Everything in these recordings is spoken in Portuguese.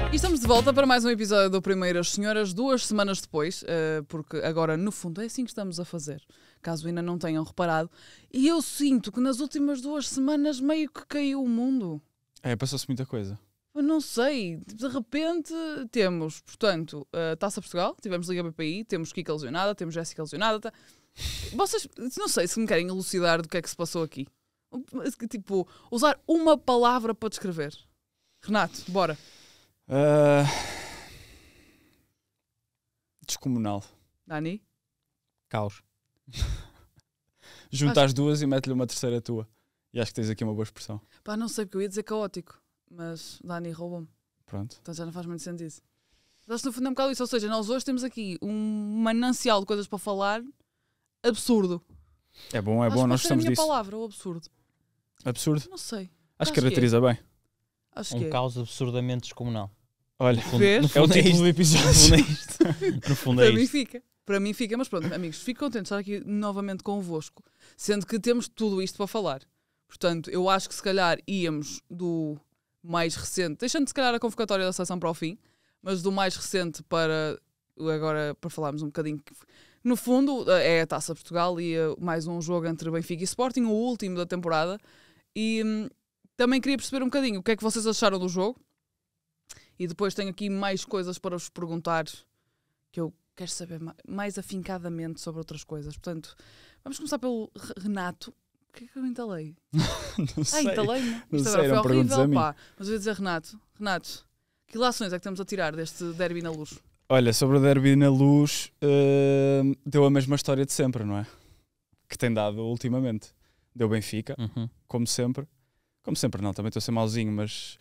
E estamos de volta para mais um episódio do Primeiras Senhoras, 2 semanas depois, porque agora, no fundo, é assim que estamos a fazer, caso ainda não tenham reparado. E eu sinto que nas últimas 2 semanas meio que caiu o mundo. Passou-se muita coisa. Eu não sei, de repente temos, portanto, a Taça Portugal, tivemos Liga BPI, temos Kika lesionada, temos Jéssica lesionada. Vocês, não sei se me querem elucidar do que é que se passou aqui. Tipo, usar uma palavra para descrever. Renato, bora. Descomunal. Dani? Caos. Junta as duas e mete-lhe uma terceira tua. E acho que tens aqui uma boa expressão. Pá, não sei, porque eu ia dizer caótico, mas Dani roubou-me. Pronto. Então já não faz muito sentido. Mas no fundo é um bocado isso, ou seja, nós hoje temos aqui um manancial de coisas para falar absurdo. É bom, nós gostamos disso. Palavra, o absurdo. Absurdo? Não sei. Acho que caracteriza bem. Acho Um que caos absurdamente descomunal. Olha, no é o título do episódio. No fundo é Para mim isto. fica. Para mim fica, mas pronto, amigos, fico contente de estar aqui novamente convosco, sendo que temos tudo isto para falar. Portanto, eu acho que se calhar íamos do mais recente, deixando se calhar a convocatória da seleção para o fim, mas do mais recente para agora para falarmos um bocadinho. No fundo, é a Taça Portugal e mais um jogo entre Benfica e Sporting, o último da temporada. E também queria perceber um bocadinho o que é que vocês acharam do jogo. E depois tenho aqui mais coisas para vos perguntar que eu quero saber mais afincadamente sobre outras coisas. Portanto, vamos começar pelo Renato. O que é que eu entalei? Não sei. Entalei-me. Não Isto sei, agora não foi perguntes a horrível, mim. pá. Mas eu ia dizer Renato. Renato, que lações é que estamos a tirar deste derby na Luz? Olha, sobre o derby na Luz, deu a mesma história de sempre, não é? Que tem dado ultimamente. Deu Benfica, como sempre. Como sempre não, também estou a ser mauzinho, mas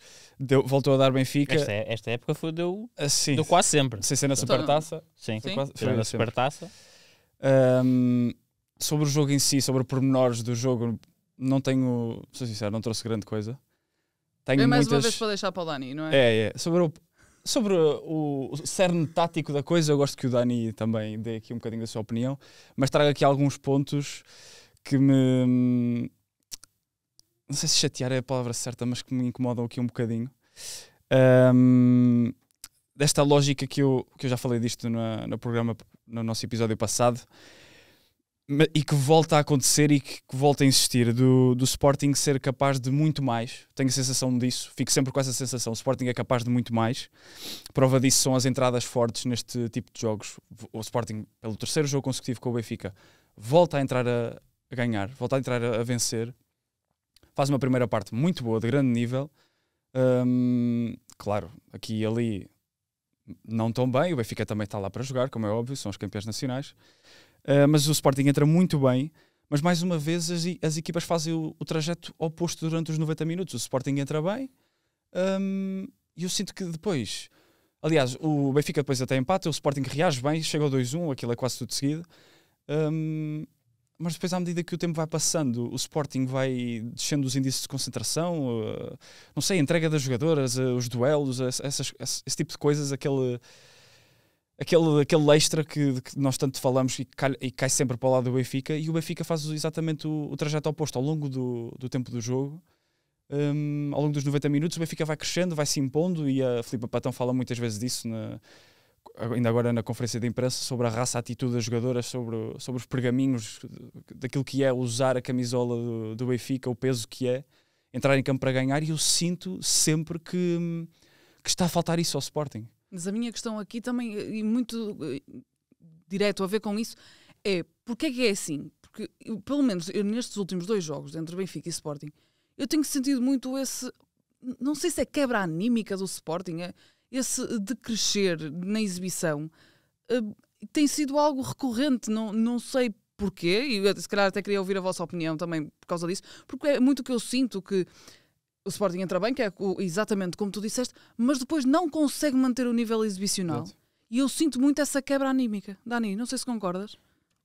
voltou a dar Benfica. Esta época deu Assim, deu quase sempre. sem ser na Supertaça. Sim, Sim. foi na Supertaça. Sobre o jogo em si, sobre pormenores do jogo, não tenho, sou sincero, não trouxe grande coisa. Tenho É mais muitas... uma vez para deixar para o Dani, não é? É. Sobre o cerne tático da coisa, eu gosto que o Dani também dê aqui um bocadinho da sua opinião, mas trago aqui alguns pontos que me... Não sei se chatear é a palavra certa, mas que me incomodam aqui um bocadinho. Desta lógica que eu já falei disto no programa, no nosso episódio passado, e que volta a acontecer e que volta a insistir, do Sporting ser capaz de muito mais. Tenho a sensação disso, fico sempre com essa sensação. O Sporting é capaz de muito mais. Prova disso são as entradas fortes neste tipo de jogos. O Sporting, pelo terceiro jogo consecutivo com o Benfica, volta a entrar a ganhar, volta a entrar a vencer. Faz uma primeira parte muito boa, de grande nível. Claro, aqui e ali não tão bem. O Benfica também está lá para jogar, como é óbvio, são os campeões nacionais. Mas o Sporting entra muito bem. Mas mais uma vez as equipas fazem o trajeto oposto durante os 90 minutos. O Sporting entra bem e eu sinto que depois... Aliás, o Benfica depois até empata, o Sporting reage bem, chega ao 2-1, aquilo é quase tudo de seguido. Mas depois, à medida que o tempo vai passando, o Sporting vai descendo os índices de concentração, não sei, a entrega das jogadoras, os duelos, esse tipo de coisas, aquele extra que nós tanto falamos e cai sempre para o lado do Benfica, e o Benfica faz exatamente o trajeto oposto ao longo do tempo do jogo. Ao longo dos 90 minutos o Benfica vai crescendo, vai se impondo, e a Filipa Patão fala muitas vezes disso ainda agora na conferência de imprensa, sobre a raça, a atitude das jogadoras, sobre os pergaminhos daquilo que é usar a camisola do Benfica, o peso que é entrar em campo para ganhar, e eu sinto sempre que está a faltar isso ao Sporting. Mas a minha questão aqui também, e muito direto a ver com isso, é porque é que é assim? Porque, pelo menos nestes últimos 2 jogos, entre Benfica e Sporting, eu tenho sentido muito esse, não sei se é quebra anímica do Sporting, esse de crescer na exibição, tem sido algo recorrente, não sei porquê, e eu, se calhar até queria ouvir a vossa opinião também por causa disso, porque é muito o que eu sinto, que o Sporting entra bem, que é exatamente como tu disseste, mas depois não consegue manter o nível exibicional. Exato. E eu sinto muito essa quebra anímica. Dani, não sei se concordas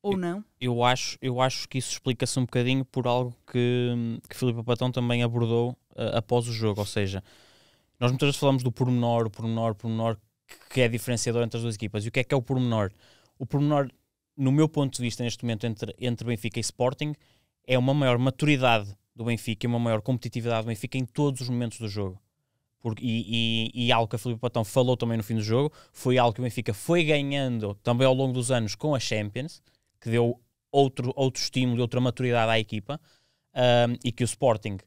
ou não. Eu acho que isso explica-se um bocadinho por algo que Filipe Patão também abordou após o jogo, ou seja, nós muitas vezes falamos do pormenor, que é diferenciador entre as duas equipas. E o que é o pormenor? O pormenor, no meu ponto de vista, neste momento, entre Benfica e Sporting, é uma maior maturidade do Benfica e uma maior competitividade do Benfica em todos os momentos do jogo. E algo que a Filipe Patão falou também no fim do jogo, foi algo que o Benfica foi ganhando também ao longo dos anos com a Champions, que deu outro estímulo e outra maturidade à equipa, e que o Sporting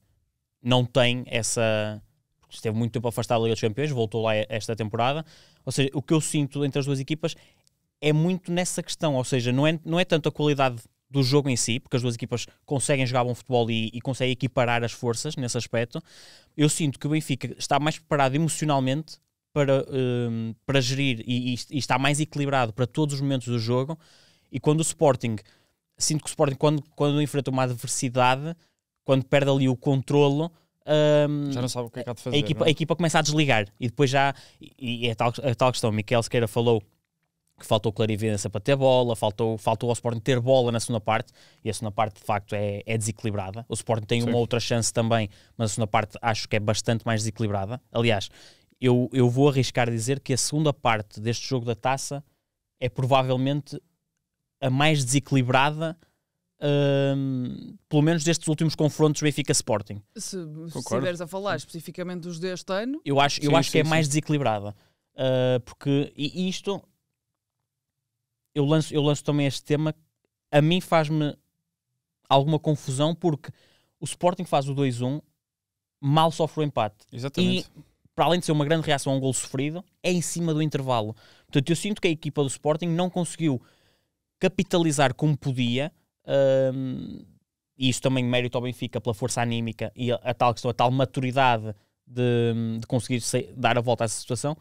não tem essa... Esteve muito tempo afastado da Liga dos Campeões, voltou lá esta temporada. Ou seja, o que eu sinto entre as duas equipas é muito nessa questão, ou seja, não é tanto a qualidade do jogo em si, porque as duas equipas conseguem jogar bom futebol e conseguem equiparar as forças nesse aspecto. Eu sinto que o Benfica está mais preparado emocionalmente para gerir e está mais equilibrado para todos os momentos do jogo. E quando o Sporting, sinto que o Sporting, quando enfrenta uma adversidade, quando perde ali o controlo, já não sabe o que é que há de fazer. A equipa começa a desligar e depois já, e é tal questão. Miquel Sequeira falou que faltou clarividência para ter bola, faltou ao Sporting ter bola na segunda parte, e a segunda parte de facto é desequilibrada. O Sporting tem uma outra chance também, mas a segunda parte acho que é bastante mais desequilibrada. Aliás, eu vou arriscar a dizer que a segunda parte deste jogo da Taça é provavelmente a mais desequilibrada, pelo menos destes últimos confrontos Benfica-Sporting. Se estiveres a falar especificamente dos deste ano, eu acho que é mais desequilibrada, porque isto... Eu lanço também este tema, a mim faz-me alguma confusão, porque o Sporting faz o 2-1, mal sofre o empate. Exatamente. E, para além de ser uma grande reação a um golo sofrido, é em cima do intervalo. Portanto, eu sinto que a equipa do Sporting não conseguiu capitalizar como podia, e isso também mérito ao Benfica pela força anímica e a tal maturidade de conseguir dar a volta a essa situação,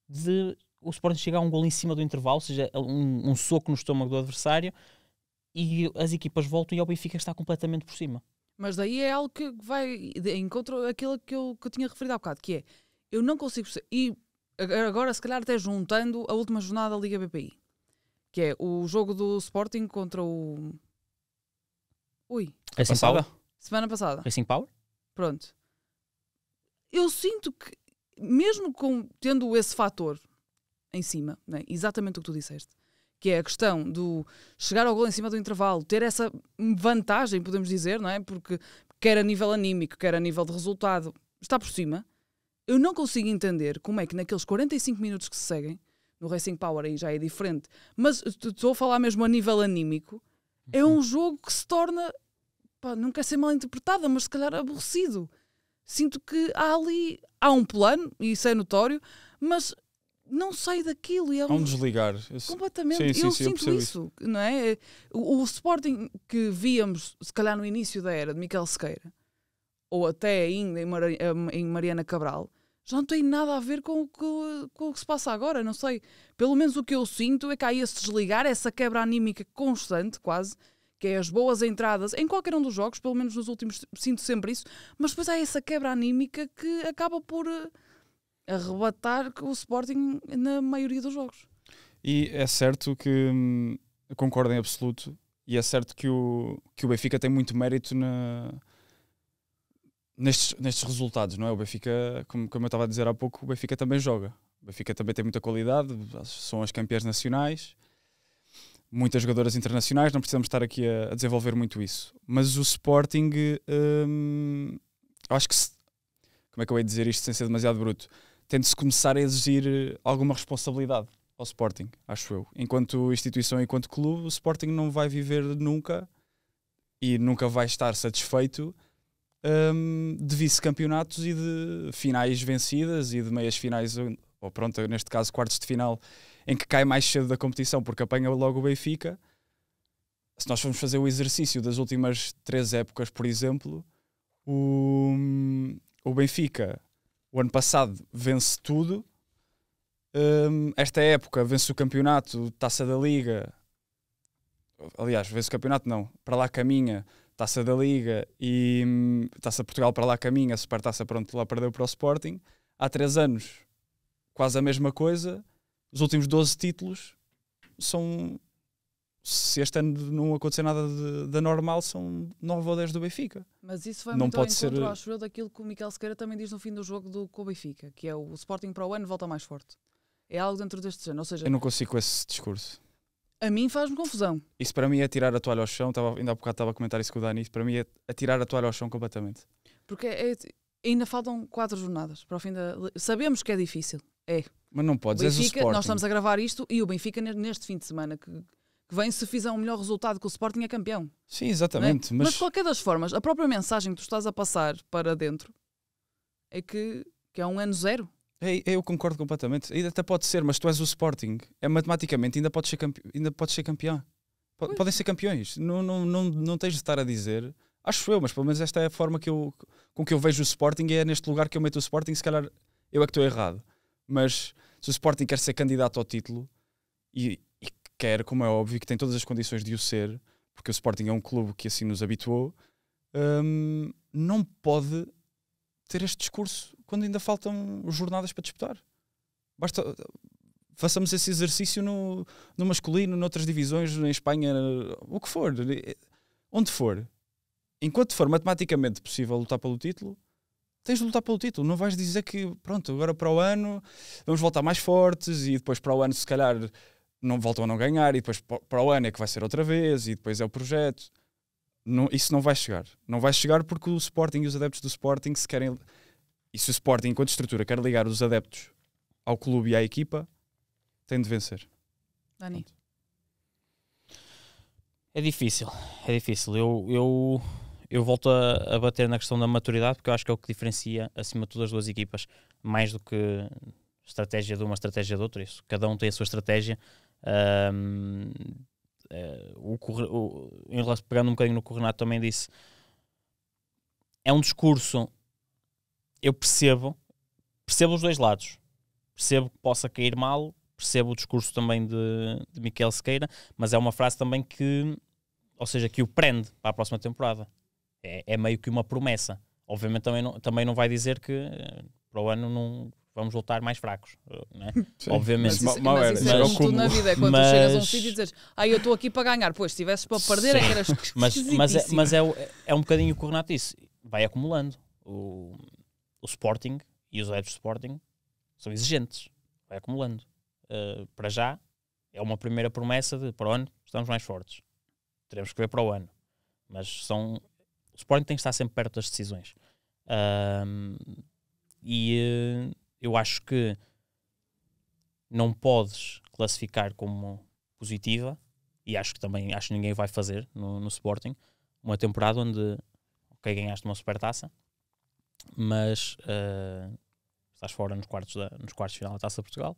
de o Sporting chegar a um golo em cima do intervalo, ou seja, um soco no estômago do adversário, e as equipas voltam e o Benfica está completamente por cima. Mas daí é algo que vai encontro aquilo que eu tinha referido há bocado, que é, eu não consigo perceber, e agora se calhar até juntando a última jornada da Liga BPI, que é o jogo do Sporting contra o... Racing Power? Semana passada. Racing Power? Pronto. Eu sinto que, mesmo tendo esse fator em cima, né? Exatamente o que tu disseste, que é a questão do chegar ao gol em cima do intervalo, ter essa vantagem, podemos dizer, não é? Porque quer a nível anímico, quer a nível de resultado, está por cima. Eu não consigo entender como é que naqueles 45 minutos que se seguem, no Racing Power aí já é diferente, mas estou a falar mesmo a nível anímico, é um jogo que se torna, não quer ser mal interpretada, mas se calhar aborrecido. Sinto que há um plano, e isso é notório, mas não sai daquilo. E há um desligar. Completamente. Sim, eu sim, sinto isso. Não é? O Sporting que víamos, se calhar no início da era de Miquel Sequeira, ou até ainda em Mariana Cabral, já não tem nada a ver com o que se passa agora. Não sei. Pelo menos o que eu sinto é que há esse desligar, essa quebra anímica constante, quase, que é as boas entradas em qualquer um dos jogos, pelo menos nos últimos, sinto sempre isso, mas depois há essa quebra anímica que acaba por arrebatar o Sporting na maioria dos jogos. E é certo que eu concordo em absoluto, e é certo que o Benfica tem muito mérito nestes resultados, não é? O Benfica, como eu estava a dizer há pouco, o Benfica também joga. O Benfica também tem muita qualidade, são as campeãs nacionais, muitas jogadoras internacionais, não precisamos estar aqui a desenvolver muito isso. Mas o Sporting, acho que, como é que eu ia dizer isto sem ser demasiado bruto, tem de se começar a exigir alguma responsabilidade ao Sporting, acho eu. Enquanto instituição, enquanto clube, o Sporting não vai viver nunca e nunca vai estar satisfeito de vice-campeonatos e de finais vencidas e de meias finais, ou pronto, neste caso quartos de final, em que cai mais cedo da competição porque apanha logo o Benfica. Se nós formos fazer o exercício das últimas 3 épocas, por exemplo, o Benfica, o ano passado, vence tudo. Esta época vence o campeonato, Taça da Liga. Aliás, vence o campeonato não, para lá caminha, Taça da Liga e Taça Portugal para lá caminha, Supertaça pronto, lá perdeu para o Sporting. Há 3 anos, quase a mesma coisa. Os últimos 12 títulos são, se este ano não acontecer nada de anormal, são 9 ou 10 do Benfica. Mas isso vai não muito ao pode encontro, ser... acho eu, daquilo que o Miquel Sequeira também diz no fim do jogo com o Benfica, que é o Sporting para o ano volta mais forte. É algo dentro deste género, ou seja... Eu não consigo com esse discurso. A mim faz-me confusão. Isso para mim é tirar a toalha ao chão, ainda há bocado estava a comentar isso com o Dani, isso para mim é tirar a toalha ao chão completamente. Porque Ainda faltam 4 jornadas para o fim da... Sabemos que é difícil. É. Mas não O podes, és o Benfica, Sporting. nós estamos a gravar isto e o Benfica neste fim de semana que vem, se fizer um melhor resultado que o Sporting, é campeão. Sim, Não é? exatamente. Mas de qualquer das formas, a própria mensagem que tu estás a passar para dentro é que é um ano zero. Eu concordo completamente. Ainda até pode ser, mas tu és o Sporting. Matematicamente ainda podes ser campeão. Podem ser campeões. Não tens de estar a dizer. Acho eu, mas pelo menos esta é a forma com que eu vejo o Sporting, e é neste lugar que eu meto o Sporting. Se calhar eu é que estou errado. Mas se o Sporting quer ser candidato ao título e quer, como é óbvio, que tem todas as condições de o ser, porque o Sporting é um clube que assim nos habituou, não pode ter este discurso quando ainda faltam jornadas para disputar. Basta façamos esse exercício no masculino, noutras divisões, em Espanha, o que for, onde for. Enquanto for matematicamente possível lutar pelo título, tens de lutar pelo título. Não vais dizer que, pronto, agora para o ano vamos voltar mais fortes e depois para o ano se calhar não voltam a não ganhar e depois para o ano é que vai ser outra vez e depois é o projeto. Não, isso não vai chegar. Não vai chegar porque o Sporting e os adeptos do Sporting se querem... E se o Sporting, enquanto estrutura, quer ligar os adeptos ao clube e à equipa, tem de vencer. Dani. Pronto. É difícil. Eu volto a bater na questão da maturidade, porque eu acho que é o que diferencia, acima de tudo, as duas equipas, mais do que estratégia de uma, estratégia de outra. Isso. Cada um tem a sua estratégia. Pegando um bocadinho no que o Renato também disse, é um discurso, eu percebo os dois lados, percebo que possa cair mal, percebo o discurso também de Miquel Sequeira, mas é uma frase também que o prende para a próxima temporada. É meio que uma promessa. Obviamente também não vai dizer que para o ano não vamos voltar mais fracos, não é? Obviamente. Mas isso é como tudo na vida, é quando tu chegas a um sítio e dizes eu estou aqui para ganhar, pois se estivesses para perder é que eras mas é um bocadinho o que o Renato disse, vai acumulando. O Sporting e os adeptos do Sporting são exigentes, vai acumulando. Para já é uma primeira promessa de para o ano estamos mais fortes, teremos que ver para o ano, mas o Sporting tem que estar sempre perto das decisões. Eu acho que não podes classificar como positiva, e acho que ninguém vai fazer no Sporting, uma temporada onde ganhaste uma supertaça, mas estás fora nos quartos de final da Taça de Portugal,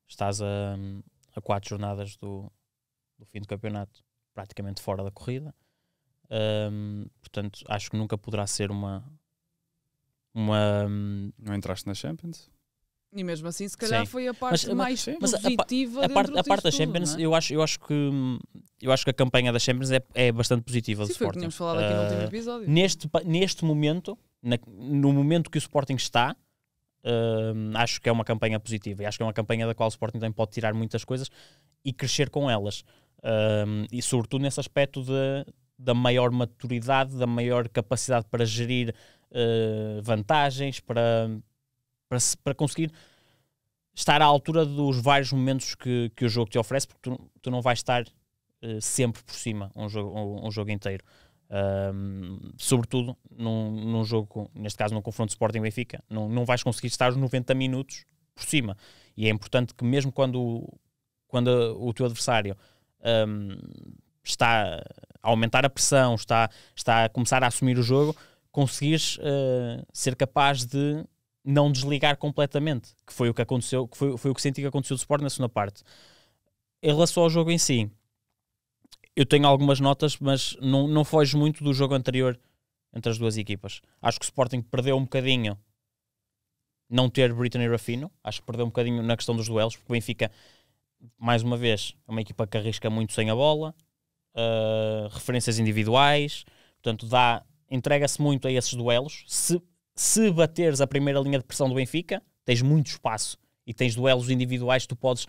estás a 4 jornadas do fim do campeonato, praticamente fora da corrida. Portanto, acho que nunca poderá ser uma Não entraste na Champions? E mesmo assim, se calhar foi a parte mais mas positiva a parte da Champions, tudo, eu acho que a campanha da Champions é bastante positiva do Sim, foi o que Sporting. tínhamos falado aqui no último episódio. Neste momento, no momento que o Sporting está, acho que é uma campanha positiva, e acho que é uma campanha da qual o Sporting também pode tirar muitas coisas e crescer com elas, e sobretudo nesse aspecto da maior maturidade, da maior capacidade para gerir vantagens, para conseguir estar à altura dos vários momentos que o jogo te oferece, porque tu não vais estar sempre por cima um jogo inteiro. Sobretudo num jogo, neste caso num confronto Sporting-Benfica, não vais conseguir estar os 90 minutos por cima. E é importante que mesmo quando o teu adversário está a aumentar a pressão, está a começar a assumir o jogo, conseguires ser capaz de não desligar completamente, que foi o que aconteceu, foi o que senti que aconteceu do Sporting na segunda parte. Em relação ao jogo em si, eu tenho algumas notas, mas não foge muito do jogo anterior entre as duas equipas. Acho que o Sporting perdeu um bocadinho não ter Brittany e Rafinho, acho que perdeu um bocadinho na questão dos duelos, porque o Benfica, mais uma vez, é uma equipa que arrisca muito sem a bola, referências individuais, portanto entrega-se muito a esses duelos. Se bateres a primeira linha de pressão do Benfica, tens muito espaço e tens duelos individuais que tu podes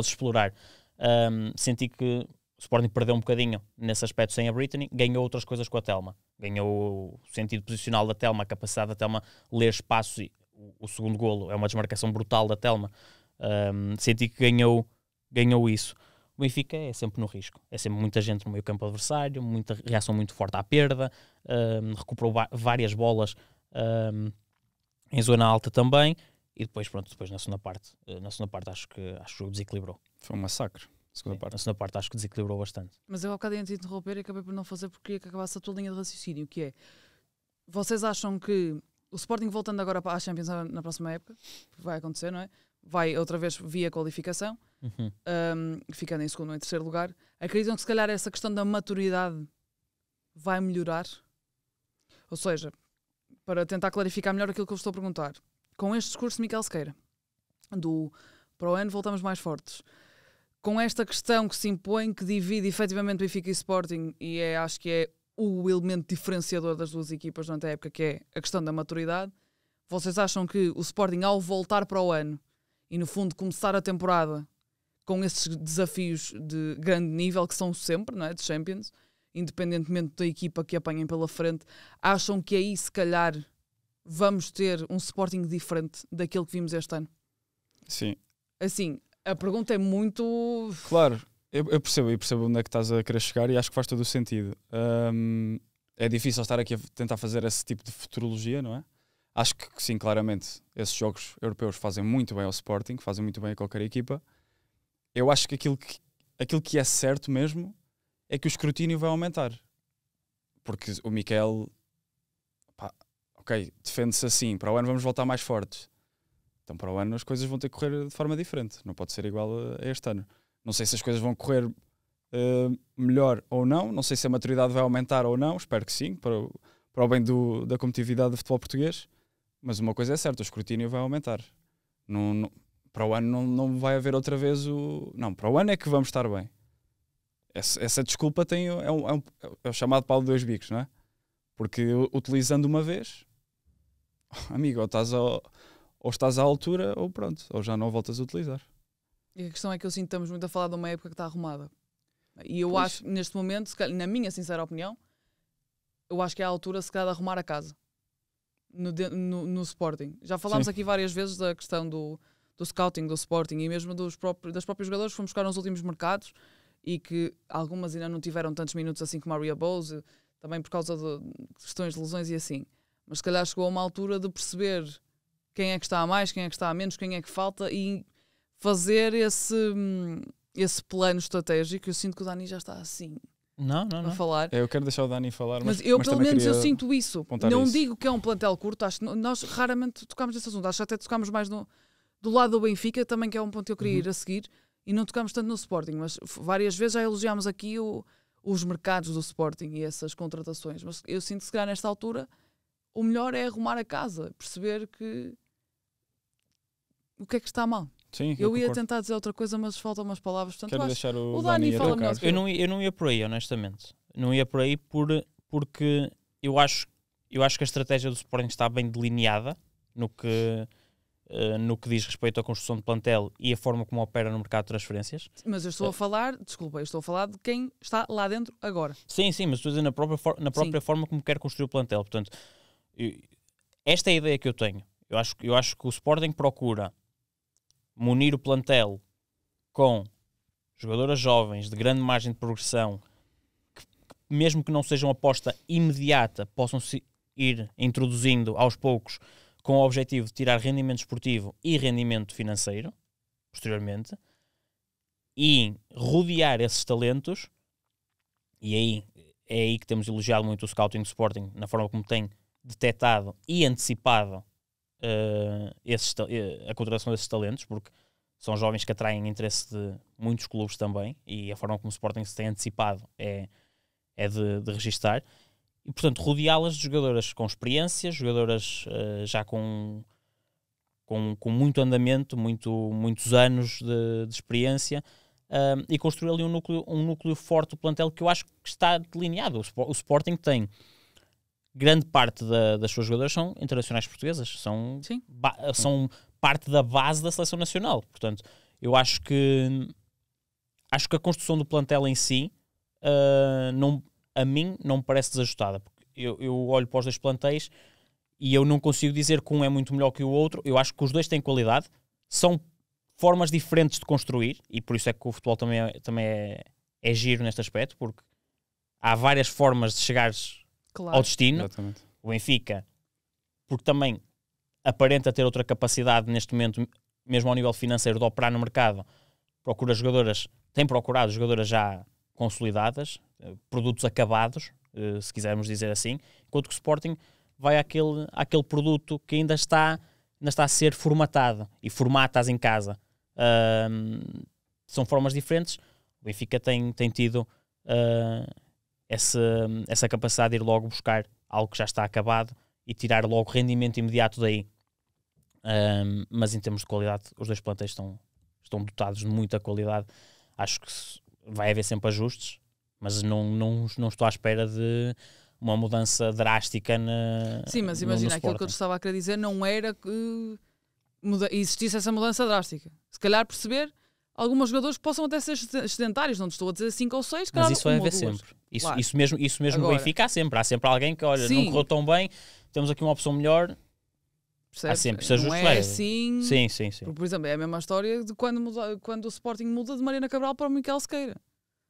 explorar. Senti que o Sporting perdeu um bocadinho nesse aspecto sem a Brittany, ganhou outras coisas com a Telma, ganhou o sentido posicional da Telma, a capacidade da Telma ler espaço, e o segundo golo é uma desmarcação brutal da Telma. Senti que ganhou isso. O Benfica é sempre no risco, é sempre muita gente no meio campo adversário, muita reação muito forte à perda, recuperou várias bolas em zona alta também, e depois na segunda parte acho que o jogo desequilibrou. Foi um massacre. Na segunda parte acho que desequilibrou bastante. Mas eu há bocado ia te interromper e acabei por não fazer porque queria que acabasse a tua linha de raciocínio, que é, vocês acham que o Sporting voltando agora para a Champions na próxima época, vai acontecer, não é? Vai outra vez via qualificação, ficando em segundo ou em terceiro lugar, acreditam que se calhar essa questão da maturidade vai melhorar? Ou seja, para tentar clarificar melhor aquilo que eu estou a perguntar, com este discurso de Miquel Sequeira, para o ano voltamos mais fortes, com esta questão que se impõe, que divide efetivamente Benfica e Sporting, e acho que é o elemento diferenciador das duas equipas durante a época, que é a questão da maturidade, vocês acham que o Sporting, ao voltar para o ano, e no fundo começar a temporada com esses desafios de grande nível, que são sempre, não é, de Champions, independentemente da equipa que apanhem pela frente, acham que aí se calhar vamos ter um Sporting diferente daquele que vimos este ano? Sim. Assim, a pergunta é muito... Claro, eu percebo onde é que estás a querer chegar e acho que faz todo o sentido. É difícil estar aqui a tentar fazer esse tipo de futurologia, não é? Acho que sim, claramente, esses jogos europeus fazem muito bem ao Sporting, fazem muito bem a qualquer equipa. Eu acho que aquilo que é certo mesmo é que o escrutínio vai aumentar. Porque o Miquel, defende-se assim, para o ano vamos voltar mais fortes. Então para o ano as coisas vão ter que correr de forma diferente, não pode ser igual a este ano. Não sei se as coisas vão correr melhor ou não sei se a maturidade vai aumentar ou não, espero que sim, para o bem da competitividade do futebol português, mas uma coisa é certa, o escrutínio vai aumentar. Para o ano não vai haver outra vez Não, para o ano é que vamos estar bem. Essa desculpa é o chamado pau de dois bicos, não é? Porque utilizando uma vez, amigo, ou estás à altura ou pronto, ou já não voltas a utilizar. E a questão é que eu sinto que estamos muito a falar de uma época que está arrumada. E eu acho que neste momento, na minha sincera opinião, eu acho que é a altura se calhar de arrumar a casa no Sporting. Já falámos aqui várias vezes da questão do scouting do Sporting e mesmo das próprios jogadores que fomos buscar nos últimos mercados e que algumas ainda não tiveram tantos minutos assim como a Maria Bose, também por causa de questões de lesões e assim. Mas se calhar chegou a uma altura de perceber quem é que está a mais, quem é que está a menos, quem é que falta e fazer esse plano estratégico. Eu sinto que o Dani já está assim a falar. Eu quero deixar o Dani falar, mas eu pelo menos eu sinto isso. Não isso. digo que é um plantel curto, acho que nós raramente tocamos nesse assunto, acho que até tocamos mais do lado do Benfica, também que é um ponto que eu queria ir a seguir, e não tocamos tanto no Sporting, mas várias vezes já elogiámos aqui os mercados do Sporting e essas contratações, mas eu sinto que se calhar nesta altura o melhor é arrumar a casa, perceber o que é que está mal. Sim, eu ia tentar dizer outra coisa, mas faltam umas palavras. Portanto, quero deixar o Dani fala melhor. Eu não ia por aí, honestamente. Não ia por aí porque eu acho que a estratégia do Sporting está bem delineada no que diz respeito à construção de plantel e a forma como opera no mercado de transferências. Mas eu estou a falar, eu estou a falar de quem está lá dentro agora. Sim, mas estou a dizer na própria forma como quer construir o plantel. Portanto, esta é a ideia que eu tenho. Eu acho que o Sporting procura munir o plantel com jogadoras jovens de grande margem de progressão que mesmo que não sejam aposta imediata, possam se ir introduzindo aos poucos com o objetivo de tirar rendimento esportivo e rendimento financeiro, posteriormente, e rodear esses talentos, e aí é aí que temos elogiado muito o scouting do Sporting, na forma como tem detectado e antecipado a contratação desses talentos, porque são jovens que atraem interesse de muitos clubes também, e a forma como o Sporting se tem antecipado é de registar. E, portanto, rodeá-las de jogadoras com experiência, jogadoras já com muito andamento, muitos anos de experiência, e construir ali um núcleo forte do plantel que eu acho que está delineado. O Sporting tem grande parte das suas jogadoras são internacionais portuguesas, são parte da base da seleção nacional. Portanto, eu acho que a construção do plantel em si a mim não me parece desajustada, porque eu olho para os dois plantéis e eu não consigo dizer que um é muito melhor que o outro. Eu acho que os dois têm qualidade, são formas diferentes de construir, e por isso é que o futebol também é giro neste aspecto, porque há várias formas de chegares ao destino. Exatamente. O Benfica porque também aparenta ter outra capacidade neste momento, mesmo ao nível financeiro, de operar no mercado. Tem procurado jogadoras já consolidadas, produtos acabados, se quisermos dizer assim, enquanto que o Sporting vai àquele produto que ainda está a ser formatado, e formata-as em casa. São formas diferentes. O Benfica tem tido essa capacidade de ir logo buscar algo que já está acabado e tirar logo rendimento imediato daí. Mas em termos de qualidade, os dois plantéis estão dotados de muita qualidade. Acho que vai haver sempre ajustes, mas não estou à espera de uma mudança drástica Sim, mas imagina, aquilo que eu te estava a querer dizer não era que existisse essa mudança drástica. Se calhar perceber alguns jogadores que possam até ser sedentários, não te estou a dizer 5 ou 6, mas isso vai haver sempre. Claro. Isso mesmo agora, no Benfica há sempre alguém que, olha, não correu tão bem, temos aqui uma opção melhor. Percebes? Há sempre, não é assim. Sim. Porque, por exemplo, é a mesma história de quando o Sporting muda de Mariana Cabral para o Miquel Sequeira.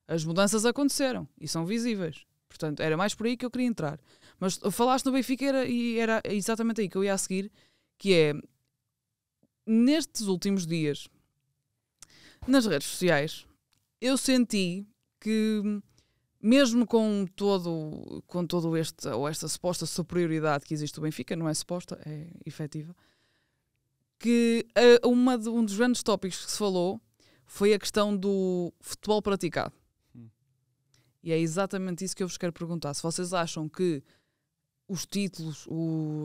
As mudanças aconteceram e são visíveis. Portanto, era mais por aí que eu queria entrar. Mas falaste no Benfica era exatamente aí que eu ia a seguir, que é, nestes últimos dias, nas redes sociais, eu senti que, mesmo com esta suposta superioridade que existe do Benfica, não é suposta, é efetiva, que um dos grandes tópicos que se falou foi a questão do futebol praticado. E é exatamente isso que eu vos quero perguntar. Se vocês acham que os títulos,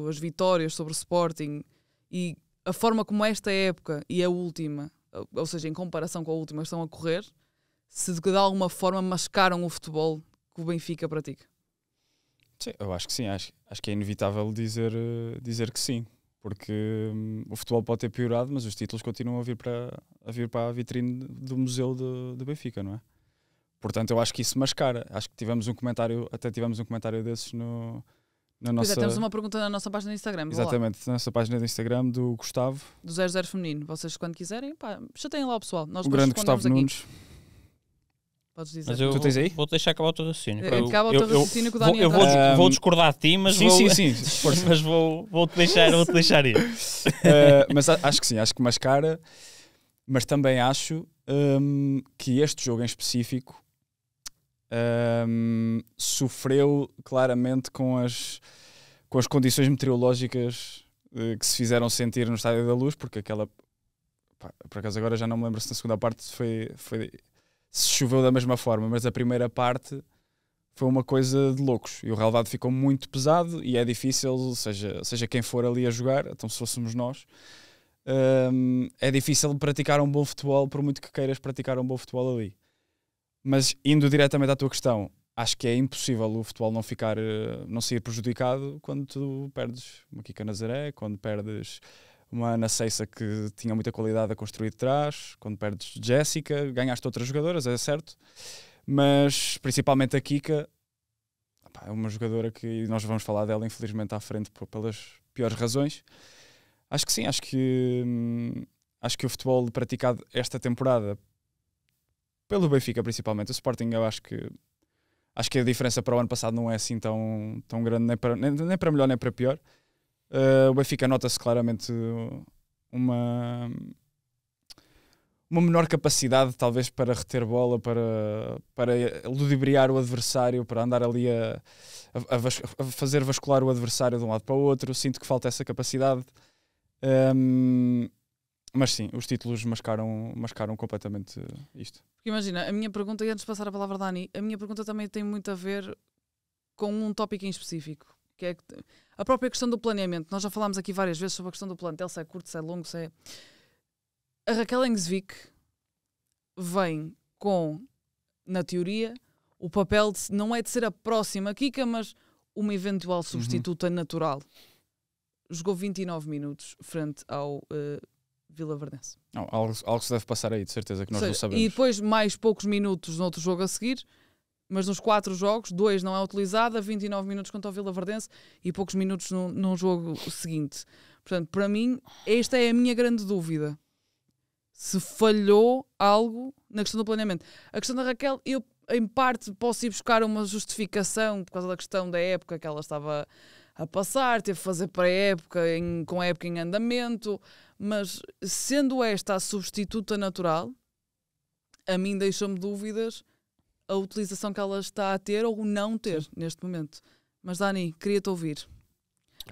as vitórias sobre o Sporting e a forma como esta época e a última, ou seja, em comparação com a última, estão a correr, se de alguma forma mascaram o futebol que o Benfica pratica. Sim, eu acho que sim. Acho que é inevitável dizer que sim. Porque o futebol pode ter piorado, mas os títulos continuam a vir para a vitrine do museu do Benfica, não é? Portanto, eu acho que isso mascara. Acho que tivemos um comentário desses na nossa... temos uma pergunta na nossa página do Instagram. Exatamente, na nossa página do Instagram do Gustavo. Do 00 Feminino. Vocês, quando quiserem, chateiem lá o pessoal. Nós o grande Gustavo Nunes. Podes dizer. Mas tu tens aí? Vou deixar acabar o teu raciocínio. Acaba o teu raciocínio que o Dani vou discordar de ti, mas sim. mas vou-te deixar ir. Mas acho que sim, acho que mascara. Mas também acho que este jogo em específico sofreu claramente com as condições meteorológicas que se fizeram sentir no Estádio da Luz, porque por acaso agora já não me lembro se na segunda parte se choveu da mesma forma, mas a primeira parte foi uma coisa de loucos e o relvado ficou muito pesado e é difícil, seja quem for ali a jogar, então se fôssemos nós, é difícil praticar um bom futebol por muito que queiras praticar um bom futebol ali. Mas indo diretamente à tua questão, acho que é impossível o futebol não ser prejudicado quando tu perdes uma Kika Nazaré, quando perdes uma Ana Seiça que tinha muita qualidade a construir de trás, quando perdes Jéssica, ganhaste outras jogadoras, é certo, mas principalmente a Kika é uma jogadora que nós vamos falar dela infelizmente à frente pelas piores razões. Acho que sim, acho que o futebol praticado esta temporada pelo Benfica principalmente, o Sporting eu acho que a diferença para o ano passado não é assim tão grande, nem para melhor nem para pior. O Benfica nota-se claramente uma menor capacidade talvez para reter bola, para ludibriar o adversário, para andar ali a fazer vascular o adversário de um lado para o outro. Sinto que falta essa capacidade. Mas sim, os títulos mascaram completamente isto. Porque imagina, a minha pergunta, e antes de passar a palavra a Dani, a minha pergunta também tem muito a ver com um tópico em específico, que é a própria questão do planeamento. Nós já falámos aqui várias vezes sobre a questão do plantel, se é curto, se é longo, se é... A Raquel Engsvik vem com, na teoria, o papel não é de ser a próxima Kika, mas uma eventual substituta natural. Jogou 29 minutos frente ao Vilaverdense. Algo se deve passar aí, de certeza que nós não sabemos. E depois mais poucos minutos no outro jogo a seguir, mas nos 4 jogos, 2 não é utilizada, 29 minutos contra o Vilaverdense e poucos minutos no jogo seguinte. Portanto, para mim, esta é a minha grande dúvida. Se falhou algo na questão do planeamento. A questão da Raquel, eu em parte posso ir buscar uma justificação por causa da questão da época que ela estava a passar, teve que fazer pré-época com a época em andamento, mas sendo esta a substituta natural, a mim deixa-me dúvidas a utilização que ela está a ter ou não ter neste momento. Mas Dani, queria-te ouvir.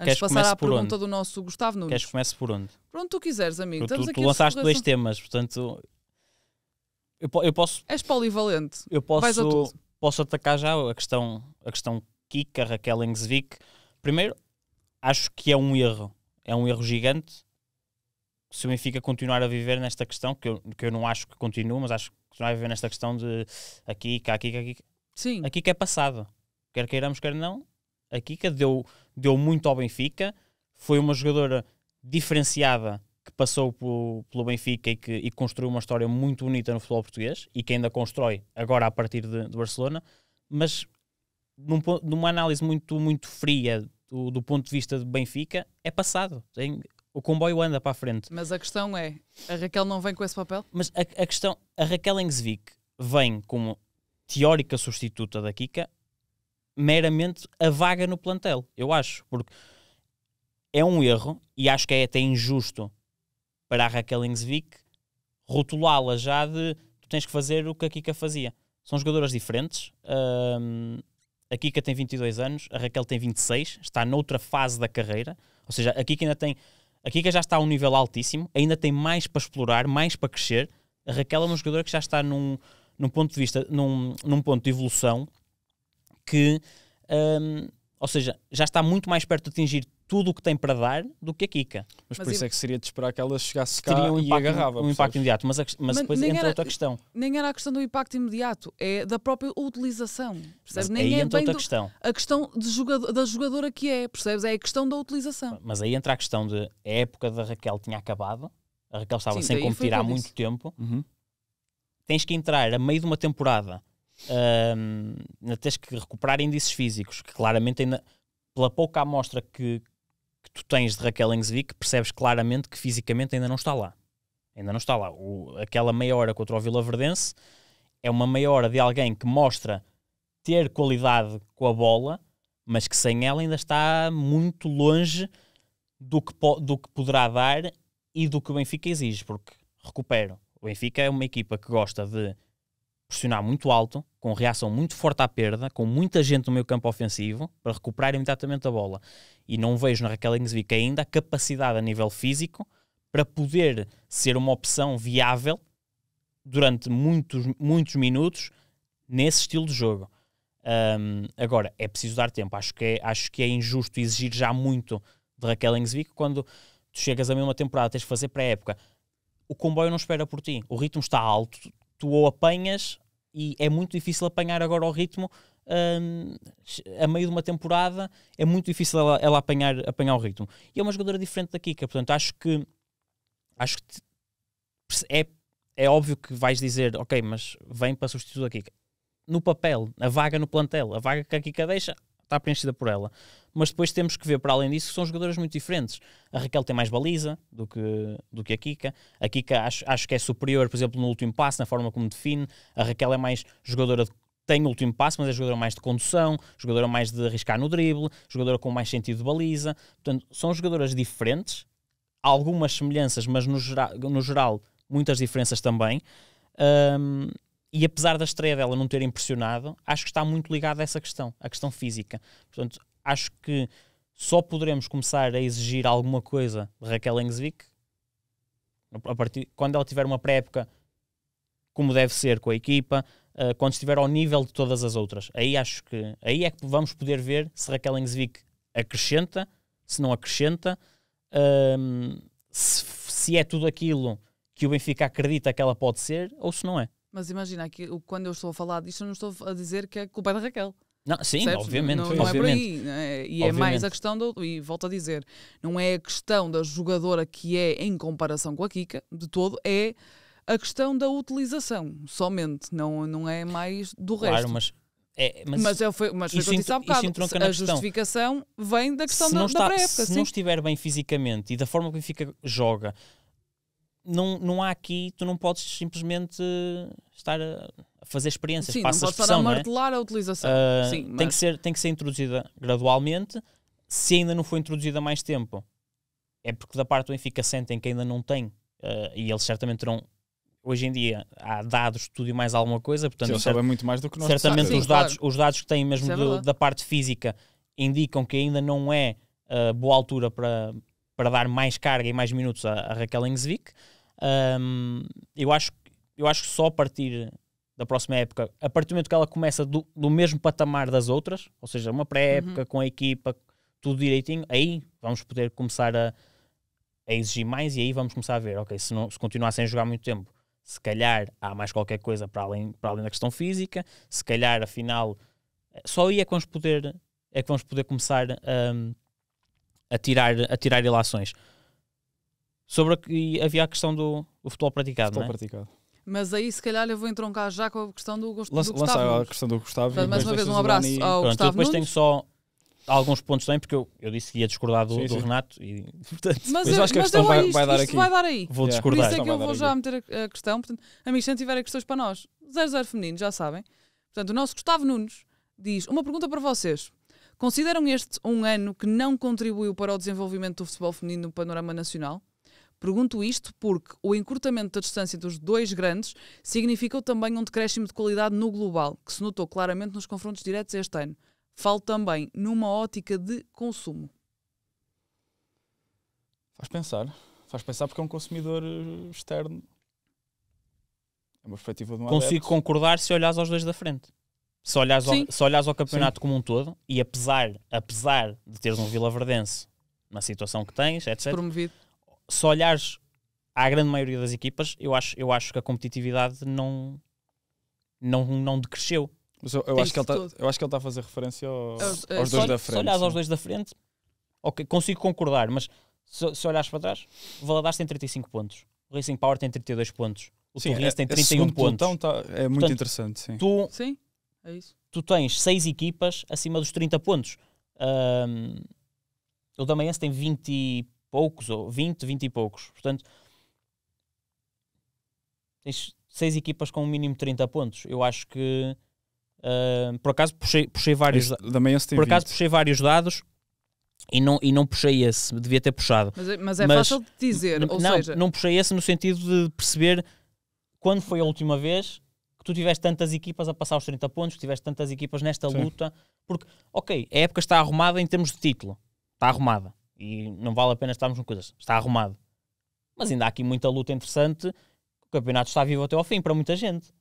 Antes de passar à pergunta do nosso Gustavo Nunes. Queres que comece por onde? Pronto, tu quiseres, amigo. Tu lançaste 2 temas, portanto... Eu posso... És polivalente. Vais a tudo. Posso atacar já a questão Kika, Raquel Engsvik. Primeiro, acho que é um erro gigante se o Benfica continuar a viver nesta questão, que eu não acho que continue, mas acho que continuar a viver nesta questão de a Kika. Sim. A Kika é passado. Quer queiramos, quer não. A Kika deu muito ao Benfica. Foi uma jogadora diferenciada que passou pelo Benfica e construiu uma história muito bonita no futebol português e que ainda constrói agora a partir de Barcelona, mas numa análise muito, muito fria do ponto de vista do Benfica, é passado. O comboio anda para a frente. Mas a questão é, a Raquel não vem com esse papel? Mas a Raquel Engsvik vem como teórica substituta da Kika, meramente a vaga no plantel, eu acho, porque é um erro e acho que é até injusto para a Raquel Engsvik rotulá-la já de tu tens que fazer o que a Kika fazia. São jogadoras diferentes. A Kika tem 22 anos, a Raquel tem 26, está noutra fase da carreira, ou seja, a Kika já está a um nível altíssimo, ainda tem mais para explorar, mais para crescer. A Raquel é uma jogadora que já está num ponto de vista, num ponto de evolução que, ou seja, já está muito mais perto de atingir tudo o que tem para dar do que a Kika. Mas por isso é que seria de esperar que ela chegasse cá e agarrava. Um impacto imediato, mas depois entra outra questão. Nem era a questão do impacto imediato, é da própria utilização. Percebes? Nem aí entra outra questão. A questão da jogadora que é, percebes? É a questão da utilização. Mas aí entra a questão de a época da Raquel tinha acabado, a Raquel estava sem competir há muito tempo, tens que entrar a meio de uma temporada, tens que recuperar índices físicos, que claramente ainda, pela pouca amostra que tu tens de Raquel Engsvik, percebes claramente que fisicamente ainda não está lá. Aquela meia hora contra o Vila Verdense é uma meia hora de alguém que mostra ter qualidade com a bola, mas que sem ela ainda está muito longe do que poderá dar e do que o Benfica exige, porque, recupero, o Benfica é uma equipa que gosta de pressionar muito alto, com reação muito forte à perda, com muita gente no meio campo ofensivo, para recuperar imediatamente a bola. E não vejo na Raquel Engsvik ainda a capacidade a nível físico para poder ser uma opção viável durante muitos, muitos minutos nesse estilo de jogo. Agora, é preciso dar tempo. Acho que é injusto exigir já muito de Raquel Engsvik quando tu chegas a meio uma temporada, tens de fazer pré-época. O comboio não espera por ti. O ritmo está alto, tu o apanhas e é muito difícil apanhar agora o ritmo a meio de uma temporada, é muito difícil ela apanhar o ritmo. E é uma jogadora diferente da Kika, portanto acho que é óbvio que vais dizer, ok, mas vem para substituir a Kika. No papel, a vaga no plantel, a vaga que a Kika deixa, está preenchida por ela. Mas depois temos que ver, para além disso, que são jogadoras muito diferentes. A Raquel tem mais baliza do que a Kika. A Kika acho que é superior, por exemplo, no último passe, na forma como define. A Raquel é mais jogadora tem o último passe, mas é jogadora mais de condução, jogadora mais de arriscar no drible, jogadora com mais sentido de baliza. Portanto, são jogadoras diferentes, algumas semelhanças, mas no geral muitas diferenças também. E apesar da estreia dela não ter impressionado, acho que está muito ligada a essa questão, a questão física. Portanto, acho que só poderemos começar a exigir alguma coisa de Raquel Engsvik quando ela tiver uma pré-época como deve ser com a equipa, quando estiver ao nível de todas as outras. Aí é que vamos poder ver se Raquel Engsvik acrescenta, se não acrescenta, se é tudo aquilo que o Benfica acredita que ela pode ser ou se não é. Mas imagina, que quando eu estou a falar disto, eu não estou a dizer que é culpa da Raquel. Não, sim, percebes? obviamente. Não obviamente. é por aí. Né? E é mais a questão, e volto a dizer, não é a questão da jogadora que é em comparação com a Kika, de todo, é a questão da utilização, somente. Não é mais do resto. Claro, mas foi o que eu disse há bocado. A justificação vem da questão da pré-época. Se não estiver bem fisicamente e da forma que o Benfica joga, não há aqui, tu não podes simplesmente estar a fazer experiências. Sim, passa não a expressão, podes estar a martelar a utilização. Sim, tem que ser introduzida gradualmente, se ainda não foi introduzido há mais tempo, é porque da parte do Benfica sentem que ainda não tem, e eles certamente terão, hoje em dia, há dados, estudo e mais alguma coisa, portanto, Eles sabem muito mais do que nós. certamente Sim, os dados que têm mesmo da parte física indicam que ainda não é boa altura para dar mais carga e mais minutos a Raquel Engzvik. Eu acho que só a partir da próxima época, a partir do momento que ela começa do mesmo patamar das outras, ou seja, uma pré-época com a equipa, tudo direitinho, aí vamos poder começar a exigir mais, e aí vamos começar a ver, ok, se continuar sem jogar muito tempo, se calhar há mais qualquer coisa para além da questão física, se calhar afinal só aí é que vamos poder começar a tirar ilações. Havia a questão do futebol praticado, não é? Praticado. Mas aí, se calhar, eu vou entroncar já com a questão do Gustavo Lança a Nunes. questão do Gustavo. Portanto, mais uma vez, um abraço ao Pronto, Gustavo depois Nunes. tenho só alguns pontos também, porque eu disse que ia discordar do Sim. Renato, e portanto, Mas eu acho que a questão vai dar isto aqui. vai dar aí. vou Yeah. Por discordar. isso é que Vai eu dar vou aqui. já meter a questão. Portanto, amigos, se tiverem questões para nós, 00 feminino, já sabem. Portanto, o nosso Gustavo Nunes diz, uma pergunta para vocês. Consideram este um ano que não contribuiu para o desenvolvimento do futebol feminino no panorama nacional? Pergunto isto porque o encurtamento da distância dos dois grandes significou também um decréscimo de qualidade no global, que se notou claramente nos confrontos diretos este ano. Falo também numa ótica de consumo. Faz pensar porque é um consumidor externo. É uma perspectiva de um Consigo adepto. concordar se olhares aos dois da frente. Se olhares ao campeonato Sim. como um todo, e apesar de teres um Vilaverdense na situação que tens, etc., Promovido. se olhares à grande maioria das equipas, eu acho que a competitividade não decresceu. Mas eu acho que ele está a fazer referência aos dois da frente. Se olhares sim. aos dois da frente, ok, consigo concordar, mas se olhares para trás, o Valadares tem 35 pontos, o Racing Power tem 32 pontos, o Torriense tem 31 pontos. É muito Portanto, interessante, sim. Sim, é isso. Tu tens 6 equipas acima dos 30 pontos. O Damaense tem 20 e poucos, ou 20 e poucos. Portanto, tens 6 equipas com um mínimo de 30 pontos. Eu acho que, por acaso, puxei vários puxei vários dados e não puxei esse. Devia ter puxado. Mas é fácil de dizer, não puxei esse no sentido de perceber quando foi a última vez que tu tiveste tantas equipas a passar os 30 pontos, que tiveste tantas equipas nesta luta, porque, ok, a época está arrumada em termos de título, está arrumada, e não vale a pena estarmos com coisas, está arrumado, mas ainda há aqui muita luta interessante, o campeonato está vivo até ao fim para muita gente.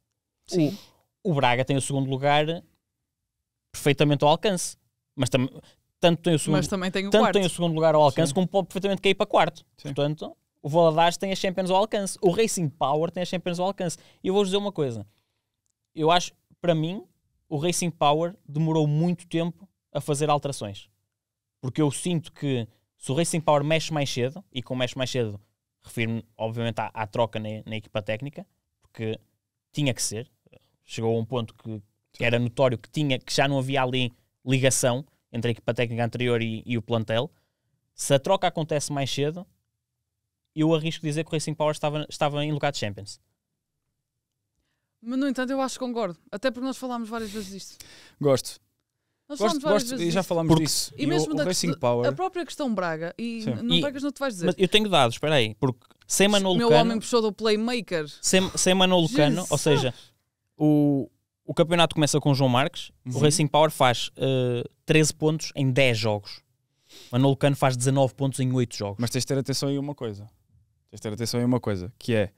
Sim. O Braga tem o segundo lugar perfeitamente ao alcance, mas tanto tem o segundo, Mas também tem o tanto quarto. tem o segundo lugar ao alcance, Sim. como pode perfeitamente cair para quarto. Sim. Portanto, o Valadares tem a Champions ao alcance, o Racing Power tem a Champions ao alcance. E eu vou-vos dizer uma coisa, eu acho, para mim, o Racing Power demorou muito tempo a fazer alterações, porque eu sinto que se o Racing Power mexe mais cedo, e com mexe mais cedo refiro-me obviamente à troca na equipa técnica, porque tinha que ser, chegou a um ponto que era notório que já não havia ali ligação entre a equipa técnica anterior e o plantel. Se a troca acontece mais cedo, eu arrisco dizer que o Racing Power estava em lugar de Champions. Mas, no entanto, eu acho que concordo. Até porque nós falámos várias vezes disto. Gosto. Nós falámos várias vezes E já disto. falámos disso. E mesmo o Racing Power. a própria questão Braga, e Sim. não pegas no que tu vais dizer. Mas eu tenho dados, espera aí, porque sem O Manolo meu Cano, homem puxou do playmaker. sem Manolo Cano, Jesus. ou seja, o campeonato começa com o João Marques, o Racing Power faz 13 pontos em 10 jogos. Manolo Cano faz 19 pontos em 8 jogos. Mas tens de ter atenção aí uma coisa. Que é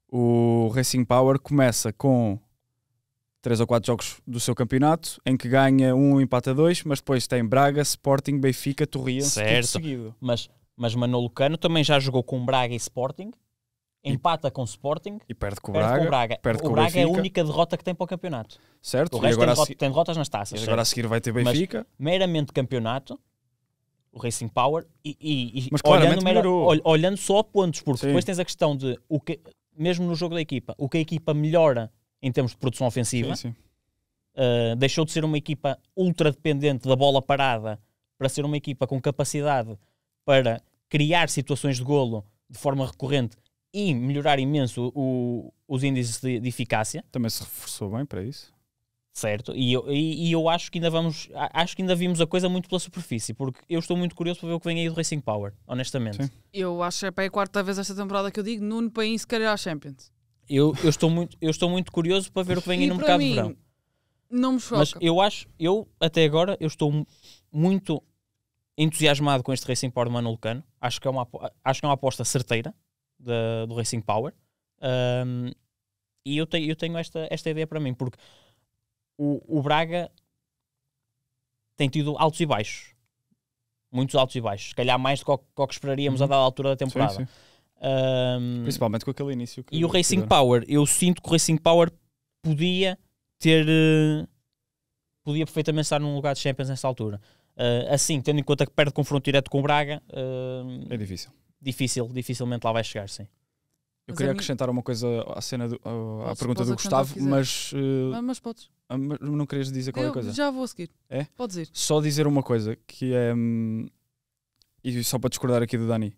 o Racing Power começa com 3 ou 4 jogos do seu campeonato em que ganha 1, empata 2, mas depois tem Braga, Sporting, Benfica, Torriense, tudo Certo. seguido. Mas Manolo Cano também já jogou com Braga e Sporting, empata com Sporting, E perde com o perde com o Braga. perde com O o Braga é a Benfica. única derrota que tem para o campeonato. Certo? O E resto agora, tem derrotas nas taças. agora a certo? seguir vai ter Benfica. Meramente campeonato, o Racing Power, e Mas claramente melhorou. olhando só a pontos, porque Sim. depois tens a questão de, mesmo no jogo da equipa, o que a equipa melhora em termos de produção ofensiva. Sim. Deixou de ser uma equipa ultra dependente da bola parada para ser uma equipa com capacidade para criar situações de golo de forma recorrente e melhorar imenso os índices de eficácia. Também se reforçou bem para isso. Certo, e eu acho que ainda vimos a coisa muito pela superfície, porque eu estou muito curioso para ver o que vem aí do Racing Power, honestamente. Sim. Eu acho que é para a quarta vez esta temporada que eu digo Nuno Paim se quer ir à Champions. Eu estou muito curioso para ver o que vem aí E no para mercado mim, de verão. não me choca. Mas eu até agora, eu estou muito entusiasmado com este Racing Power do Mano Lucano. Acho que é uma aposta certeira do Racing Power. E eu tenho esta ideia para mim, porque o Braga tem tido altos e baixos. Muitos altos e baixos. Se calhar mais do que o que esperaríamos a dada altura da temporada. Sim. Principalmente com aquele início. E o Racing Power, eu sinto que o Racing Power podia perfeitamente estar num lugar de Champions nessa altura. Assim, tendo em conta que perde confronto direto com o Braga, é difícil. Dificilmente lá vai chegar, sim. Eu queria acrescentar uma coisa à cena à pergunta do podes Gustavo, mas Mas podes. não querias dizer qualquer coisa? Já vou a seguir. É? Podes ir. Só dizer uma coisa, que é... e só para discordar aqui do Dani.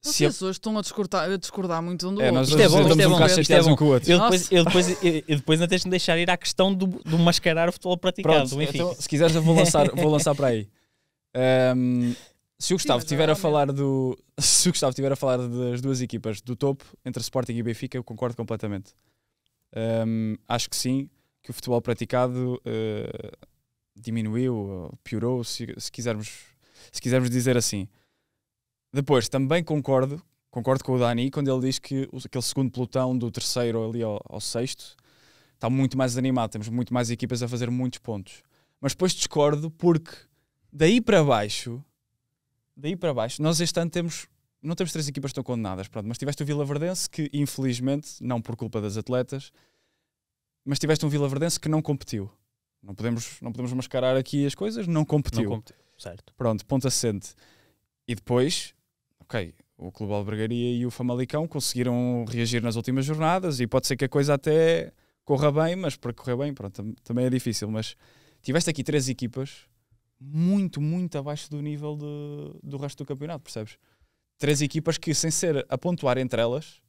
Vocês hoje estão a discordar muito um do Nós outro. Isto é bom, estamos isto é um bom, bocado isto é chateados bom. um com o outro. Eu depois ainda tens de me deixar ir à questão do mascarar o futebol praticado. Pronto, Enfim. então, se quiseres eu vou lançar para aí. Se o Gustavo estiver a falar se o Gustavo estiver a falar das duas equipas do topo, entre Sporting e Benfica, eu concordo completamente. Acho que sim, que o futebol praticado diminuiu, piorou, se quisermos dizer assim. Depois, também concordo com o Dani quando ele diz que aquele segundo pelotão do terceiro ali ao sexto está muito mais animado, temos muito mais equipas a fazer muitos pontos. Mas depois discordo porque daí para baixo, nós este ano não temos 3 equipas que estão condenadas, pronto, mas tiveste o Vilaverdense que infelizmente, não por culpa das atletas, mas tiveste um Vilaverdense que não competiu. Não podemos mascarar aqui as coisas, não competiu. Certo. Pronto, ponto assente. E depois, o Clube Albergaria e o Famalicão conseguiram reagir nas últimas jornadas e pode ser que a coisa até corra bem, mas para correr bem, pronto, também é difícil. Mas tiveste aqui 3 equipas muito, muito abaixo do nível do resto do campeonato, percebes? 3 equipas que, sem ser a pontuar entre elas,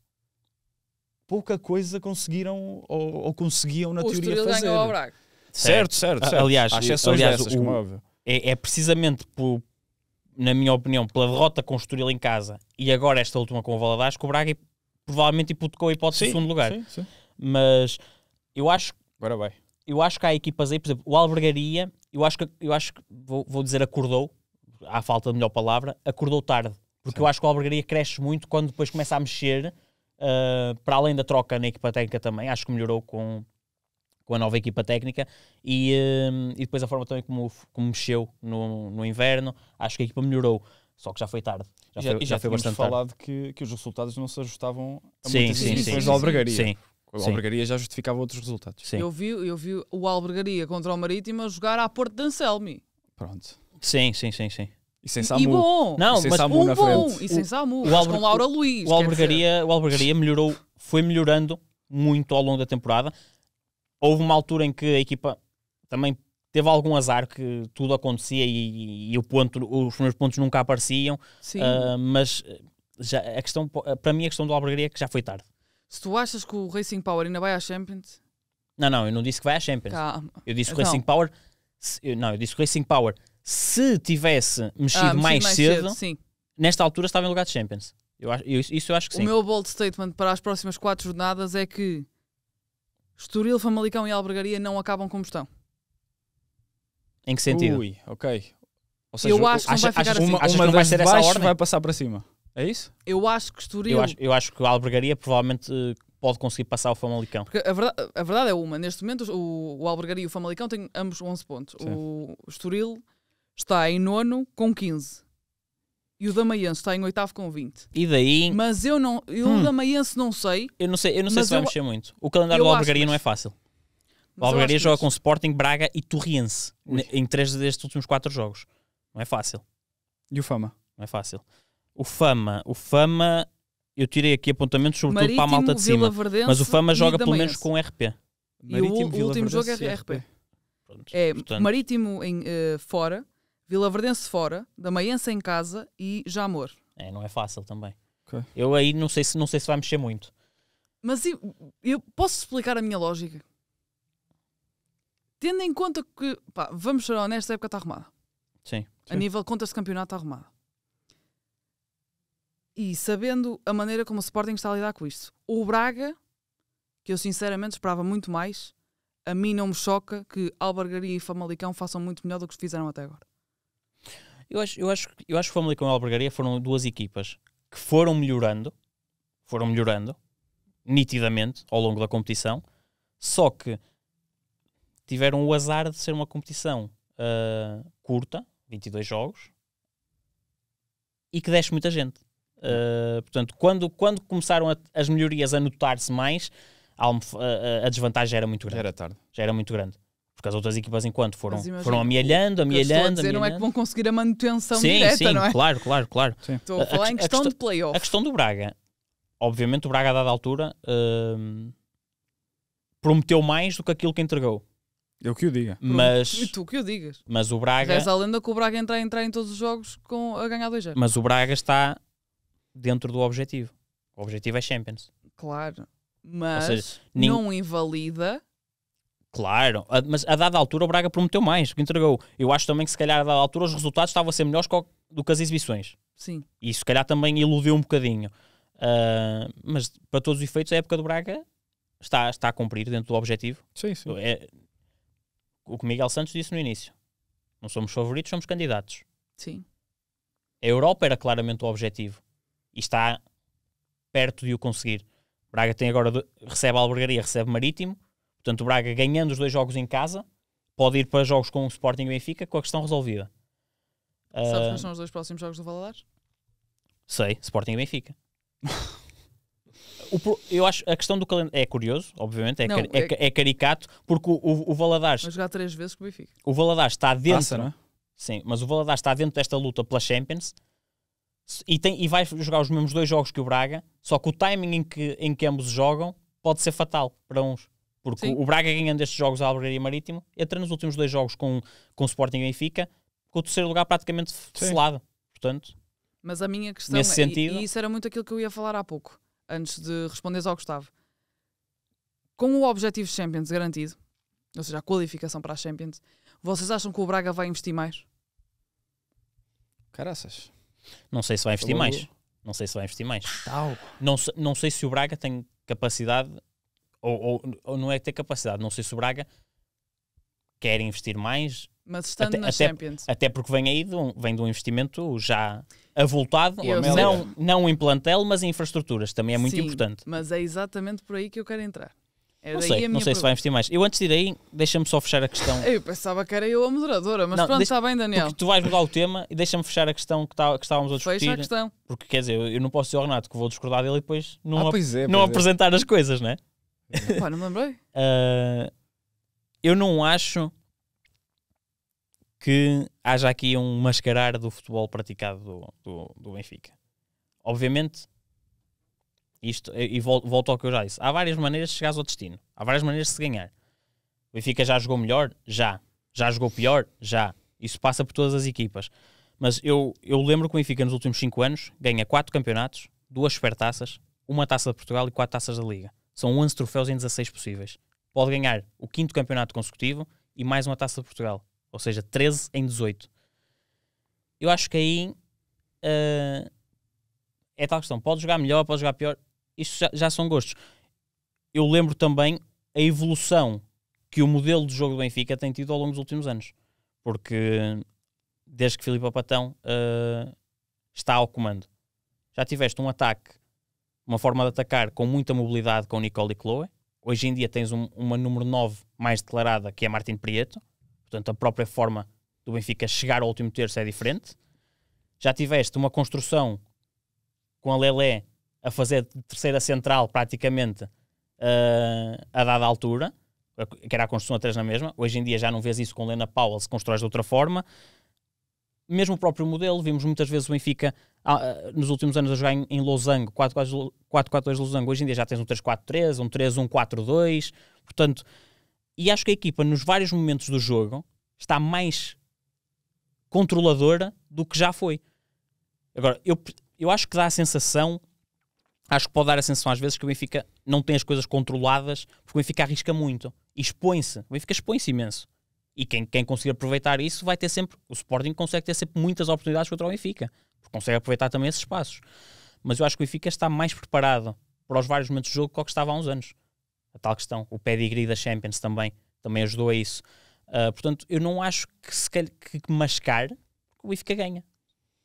pouca coisa conseguiram ou conseguiam na teoria Estoril fazer. ganhou ao Braga. Certo. Aliás, há exceções dessas, como é óbvio. É precisamente, na minha opinião, pela derrota com o Estoril em casa e agora esta última com o Valadares, que o Braga provavelmente hipotecou a hipótese do segundo lugar. Sim. Mas eu acho Agora vai. Eu acho que há equipas aí, por exemplo, o Albergaria, eu acho que vou dizer acordou, à falta de melhor palavra, acordou tarde. Porque eu acho que o Albergaria cresce muito quando depois começa a mexer, para além da troca na equipa técnica também, acho que melhorou com a nova equipa técnica e depois a forma também como mexeu no inverno, acho que a equipa melhorou, só que já foi tarde. Já foi bastante falado tarde. que os resultados não se ajustavam a Sim, muitas sim, exibições sim. do Albergaria. Sim. O Albergaria já justificava outros resultados. Sim. Eu vi o Albergaria contra o Marítimo a jogar à Porto de Anselmi. Pronto. Sim. E sem Samu. E bom. Não, e sem mas Samu na bom. frente. E sem Samu. o Mas com Laura Luís. O Albergaria foi melhorando muito ao longo da temporada. Houve uma altura em que a equipa também teve algum azar, que tudo acontecia e os primeiros pontos nunca apareciam. Sim. Mas já, para mim a questão do Albergaria é que já foi tarde. Se tu achas que o Racing Power ainda vai à Champions... Não, eu não disse que vai à Champions. Calma. Eu disse que o Então. Racing Power... eu disse que o Racing Power, se tivesse mexido mais cedo, sim. nesta altura estava em lugar de Champions. Isso eu acho que sim. O meu bold statement para as próximas 4 jornadas é que Estoril, Famalicão e Albergaria não acabam como estão. Em que sentido? Ui, ok. Ou seja, Eu acho que não vai ficar assim. achas que uma não vai das ser de essa baixo ordem? vai passar para cima. É isso? Eu acho que Estoril... Eu acho que o Albergaria provavelmente pode conseguir passar o Famalicão. Porque a verdade é uma. Neste momento o Albergaria e o Famalicão têm ambos 11 pontos. Sim. O Estoril está em 9º com 15. E o Damaiense está em 8º com 20. E daí, Mas o Damaiense não sei. eu não sei Mas se vai eu- mexer muito. O calendário eu do acho, Albergaria mas- não é fácil. O Mas eu Albergaria acho que joga isso- com Sporting, Braga e Torriense em 3 destes últimos 4 jogos. Não é fácil. E o Fama? Não é fácil. O Fama, eu tirei aqui apontamentos sobretudo para a malta de cima. Vilaverdense Mas o Fama e joga pelo Damaiense. menos com RP. E o último jogo é RP. Pronto, É portanto, Marítimo fora, Vilaverdense fora, Damaiense em casa e Jamor. não é fácil também. Ok. Eu aí não sei se vai mexer muito. Mas eu posso explicar a minha lógica? tendo em conta que, pá, vamos ser honestos, a época está arrumada. Sim. A nível de contas de campeonato está arrumada. E sabendo a maneira como o Sporting está a lidar com isto. O Braga, que eu sinceramente esperava muito mais, a mim não me choca que Albergaria e Famalicão façam muito melhor do que fizeram até agora. Eu acho que o Famalicão e a Albergaria foram duas equipas que foram melhorando nitidamente ao longo da competição, só que tiveram o azar de ser uma competição curta, 22 jogos, e que desce muita gente. Portanto, quando começaram as melhorias a notar-se mais, a desvantagem já era muito grande. Já era tarde. Já era muito grande. Porque as outras equipas, enquanto foram imagina, amealhando, não é que vão conseguir a manutenção direta, não é? Claro. Sim. Estou a falar em questão de playoff. A questão do Braga, obviamente o Braga a dada altura prometeu mais do que aquilo que entregou. Eu que o diga. Mas, E tu que o digas. mas o Braga... Reza a lenda que o Braga entrar em todos os jogos a ganhar 2-0. Mas o Braga está dentro do objetivo. O objetivo é Champions. Claro. Mas seja, não invalida... Claro, mas a dada altura o Braga prometeu mais do que entregou. Eu acho também que se calhar a dada altura os resultados estavam a ser melhores do que as exibições. Sim. E se calhar também iludiu um bocadinho. Mas para todos os efeitos a época do Braga está a cumprir dentro do objetivo. Sim. É o que o Miguel Santos disse no início. Não somos favoritos, somos candidatos. Sim. A Europa era claramente o objetivo. E está perto de o conseguir. O Braga tem agora, recebe a Albergaria, recebe Marítimo. Portanto, o Braga, ganhando os 2 jogos em casa, pode ir para jogos com o Sporting e Benfica com a questão resolvida. Sabes quais são os 2 próximos jogos do Valadares? Sei, Sporting e Benfica. Eu acho a questão do calendário é curioso, obviamente, é caricato, porque o Valadares... Vai jogar 3 vezes com o Benfica. O Valadares está dentro... Passa, não é? Sim, mas o Valadares está dentro desta luta pela Champions e vai jogar os mesmos 2 jogos que o Braga, só que o timing em que ambos jogam pode ser fatal para uns. Porque Sim. o Braga, ganhando estes jogos à Albergaria e Marítimo, entra nos últimos 2 jogos com o Sporting e Benfica, com o terceiro lugar praticamente selado. Portanto, mas a minha questão nesse sentido... e isso era muito aquilo que eu ia falar há pouco, antes de responderes ao Gustavo. Com o objetivo Champions garantido, ou seja, a qualificação para a Champions, vocês acham que o Braga vai investir mais? Caraças. Não sei se vai investir Falou. mais. Não sei se vai investir mais. Tal. Não sei se o Braga tem capacidade, ou não é ter capacidade, não sei se o Braga quer investir mais, Mas estando na Champions. até porque vem aí vem de um investimento já avultado, Eu não em plantel, mas em infraestruturas, também é muito Sim, importante. mas é exatamente por aí que eu quero entrar. Não sei se vai investir mais. Eu antes de ir aí, deixa-me só fechar a questão. Eu pensava que era eu a moderadora, mas pronto, está bem, Daniel. Porque tu vais mudar o tema e deixa-me fechar a questão que estávamos a discutir. Fecha a questão. Porque quer dizer, eu não posso dizer ao Renato que vou discordar dele e depois não Pois apresentar as coisas, não é? Pá, não me lembrei. Eu não acho que haja aqui um mascarar do futebol praticado do Benfica. Obviamente, isto, e volto ao que eu já disse, há várias maneiras de chegares ao destino, há várias maneiras de se ganhar. O Benfica já jogou melhor? Já jogou pior? Já. Isso passa por todas as equipas. Mas eu lembro que o Benfica nos últimos 5 anos ganha 4 campeonatos, 2 supertaças, 1 taça de Portugal e 4 taças da Liga. São 11 troféus em 16 possíveis. Pode ganhar o 5º campeonato consecutivo e mais 1 taça de Portugal. Ou seja, 13 em 18. Eu acho que aí é tal questão. Pode jogar melhor, pode jogar pior. Isto já são gostos. Eu lembro também a evolução que o modelo de jogo do Benfica tem tido ao longo dos últimos anos. Porque desde que Filipe Patão está ao comando, já tiveste um ataque, uma forma de atacar com muita mobilidade com o Nicole e Chloe. Hoje em dia tens uma número 9 mais declarada, que é Martin Prieto. Portanto, a própria forma do Benfica chegar ao último terço é diferente. Já tiveste uma construção com a Lelé a fazer de terceira central praticamente a dada altura, que era a construção a 3 na mesma. Hoje em dia já não vês isso com Lena Powell, se constróis de outra forma. Mesmo o próprio modelo, vimos muitas vezes o Benfica nos últimos anos a jogar em losango, 4-4-2 losango. Hoje em dia já tens um 3-4-3, um 3-1-4-2. Portanto, e acho que a equipa nos vários momentos do jogo está mais controladora do que já foi. Agora, eu acho que dá a sensação, acho que pode dar a sensação às vezes que o Benfica não tem as coisas controladas, porque o Benfica arrisca muito. e expõe-se. O Benfica expõe-se imenso. E quem conseguir aproveitar isso vai ter sempre... O Sporting consegue ter sempre muitas oportunidades contra o Benfica, porque consegue aproveitar também esses espaços. Mas eu acho que o Benfica está mais preparado para os vários momentos de jogo que o que estava há uns anos. A tal questão. O pedigree da Champions também ajudou a isso. Portanto, eu não acho que mascar, porque o Benfica ganha.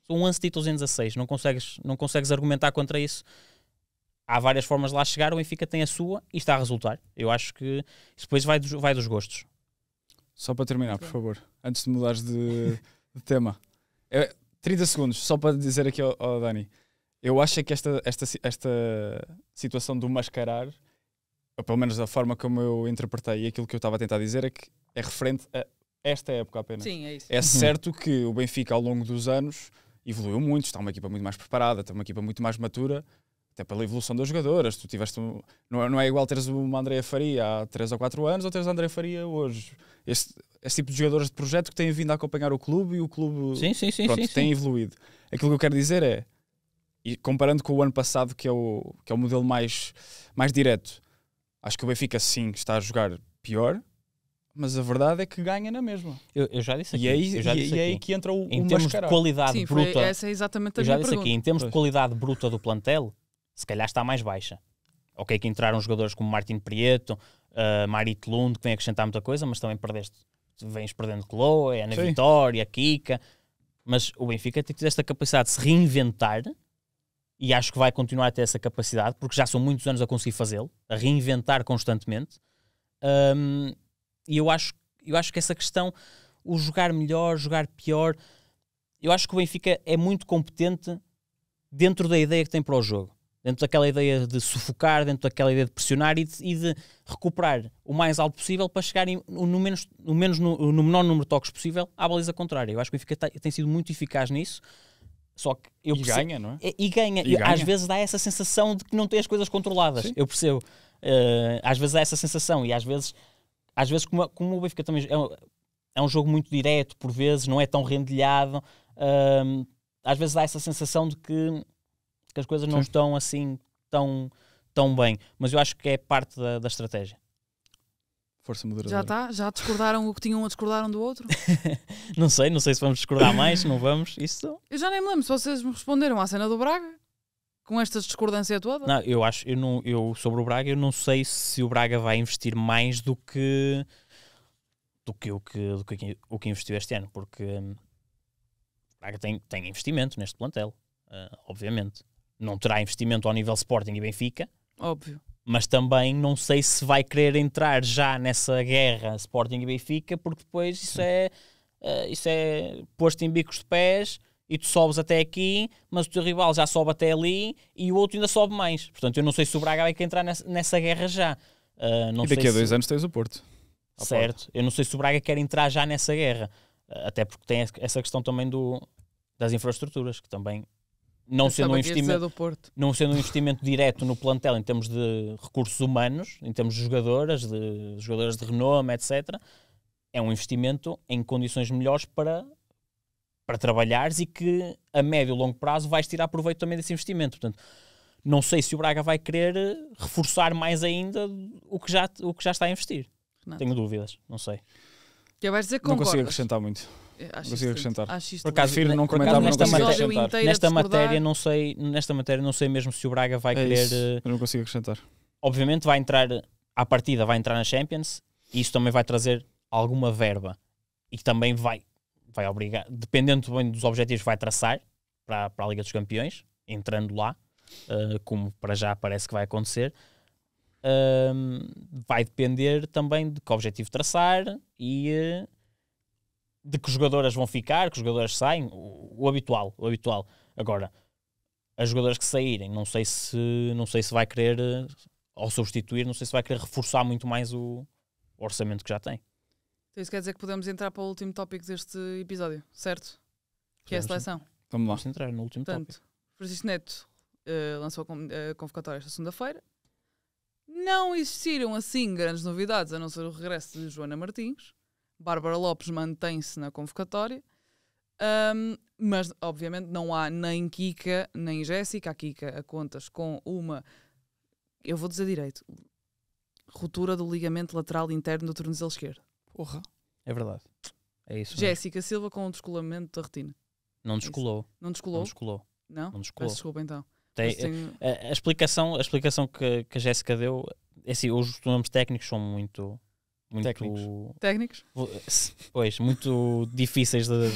São 11 títulos em 16. Não consegues argumentar contra isso. Há várias formas de lá chegar. O Benfica tem a sua e está a resultar. Eu acho que isso depois vai dos gostos. Só para terminar, por favor, antes de mudares de tema. 30 segundos, só para dizer aqui ao Dani. Eu acho que esta situação do mascarar, ou pelo menos da forma como eu interpretei e aquilo que eu estava a tentar dizer, é que é referente a esta época apenas. Sim, é isso. É certo que o Benfica, ao longo dos anos, evoluiu muito, está uma equipa muito mais preparada, está uma equipa muito mais matura, até pela evolução das jogadoras. Tu tiveste não é igual teres uma Andrea Faria há 3 ou 4 anos ou teres a Andrea Faria hoje. Este tipo de jogadores de projeto que têm vindo a acompanhar o clube e o clube tem evoluído. Aquilo que eu quero dizer é, e comparando com o ano passado, que é o modelo mais direto, acho que o Benfica sim está a jogar pior, mas a verdade é que ganha na mesma. Eu já disse aqui. E é aí que entra o em termos mascarar. De qualidade bruta. Essa é exatamente a minha pergunta. Aqui, em termos de qualidade bruta do plantel, se calhar está mais baixa. Ok, que entraram jogadores como Martin Prieto, Marit Lund, que vem acrescentar muita coisa, mas também vens perdendo Chloe, Ana Vitória, Kika. Mas o Benfica tem esta capacidade de se reinventar, e acho que vai continuar a ter essa capacidade, porque já são muitos anos a conseguir fazê-lo, a reinventar constantemente. E eu acho que essa questão, o jogar melhor, jogar pior, eu acho que o Benfica é muito competente dentro da ideia que tem para o jogo. Dentro daquela ideia de sufocar, dentro daquela ideia de pressionar e de recuperar o mais alto possível para chegar no menor número de toques possível à baliza contrária. Eu acho que o Benfica tem sido muito eficaz nisso. Só que ganha, não é? E ganha. Às vezes dá essa sensação de que não tem as coisas controladas. Sim. Eu percebo. Às vezes dá essa sensação e às vezes como o Benfica também é um jogo muito direto, por vezes, não é tão rendilhado, às vezes dá essa sensação de que as coisas não estão assim tão bem. Mas eu acho que é parte da estratégia. Força moderadora. Já está? Já discordaram o que tinham a discordar um do outro? Não sei se vamos discordar mais, se não vamos. Isso... Eu já nem me lembro se vocês me responderam à cena do Braga, com esta discordância toda. Não, eu sobre o Braga, eu não sei se o Braga vai investir mais do que o que investiu este ano, porque o Braga tem investimento neste plantel, obviamente. Não terá investimento ao nível Sporting e Benfica. Óbvio. Mas também não sei se vai querer entrar já nessa guerra Sporting e Benfica, porque depois isso é posto em bicos de pés e tu sobes até aqui, mas o teu rival já sobe até ali e o outro ainda sobe mais. Portanto, eu não sei se o Braga vai querer entrar nessa guerra já. E daqui a 2 anos tens o Porto. Certo. Eu não sei se o Braga quer entrar já nessa guerra. Até porque tem essa questão também das infraestruturas, que também... Não sendo um investimento direto no plantel em termos de recursos humanos, em termos de jogadoras de renome, etc., é um investimento em condições melhores para trabalhares e que a médio e longo prazo vais tirar proveito também desse investimento. Portanto, não sei se o Braga vai querer reforçar mais ainda o que já está a investir. Não. Tenho dúvidas, não sei. Que vais dizer que não consigo acrescentar muito. Acho consigo acrescentar. Por acaso, prefiro não comentar, mas não consigo acrescentar. Nesta matéria não sei mesmo se o Braga vai querer... Eu não consigo acrescentar. Obviamente vai entrar, à partida vai entrar na Champions, e isso também vai trazer alguma verba. E que também vai obrigar, dependendo bem dos objetivos que vai traçar para a Liga dos Campeões, entrando lá, como para já parece que vai acontecer, vai depender também de que objetivo traçar e... de que jogadoras vão ficar, que jogadoras saem, o habitual. Agora, as jogadoras que saírem, não sei se vai querer, ao substituir, não sei se vai querer reforçar muito mais o orçamento que já tem. Então isso quer dizer que podemos entrar para o último tópico deste episódio, certo? Que é a seleção. Vamos lá. Vamos entrar no último tópico. Francisco Neto lançou a convocatória esta segunda-feira. Não existiram assim grandes novidades, a não ser o regresso de Joana Martins. Bárbara Lopes mantém-se na convocatória, mas obviamente não há nem Kika nem Jéssica. A Kika a contas com uma, eu vou dizer direito, Ruptura do ligamento lateral interno do tornozelo esquerdo. Porra. É verdade. É isso. Jéssica Silva com um descolamento da retina. Não descolou. Não descolou? Não descolou. Não? Não descolou. Peço desculpa então. Tem, a explicação que a Jéssica deu, é assim, os nomes técnicos são muito Técnicos? Pois, muito difíceis de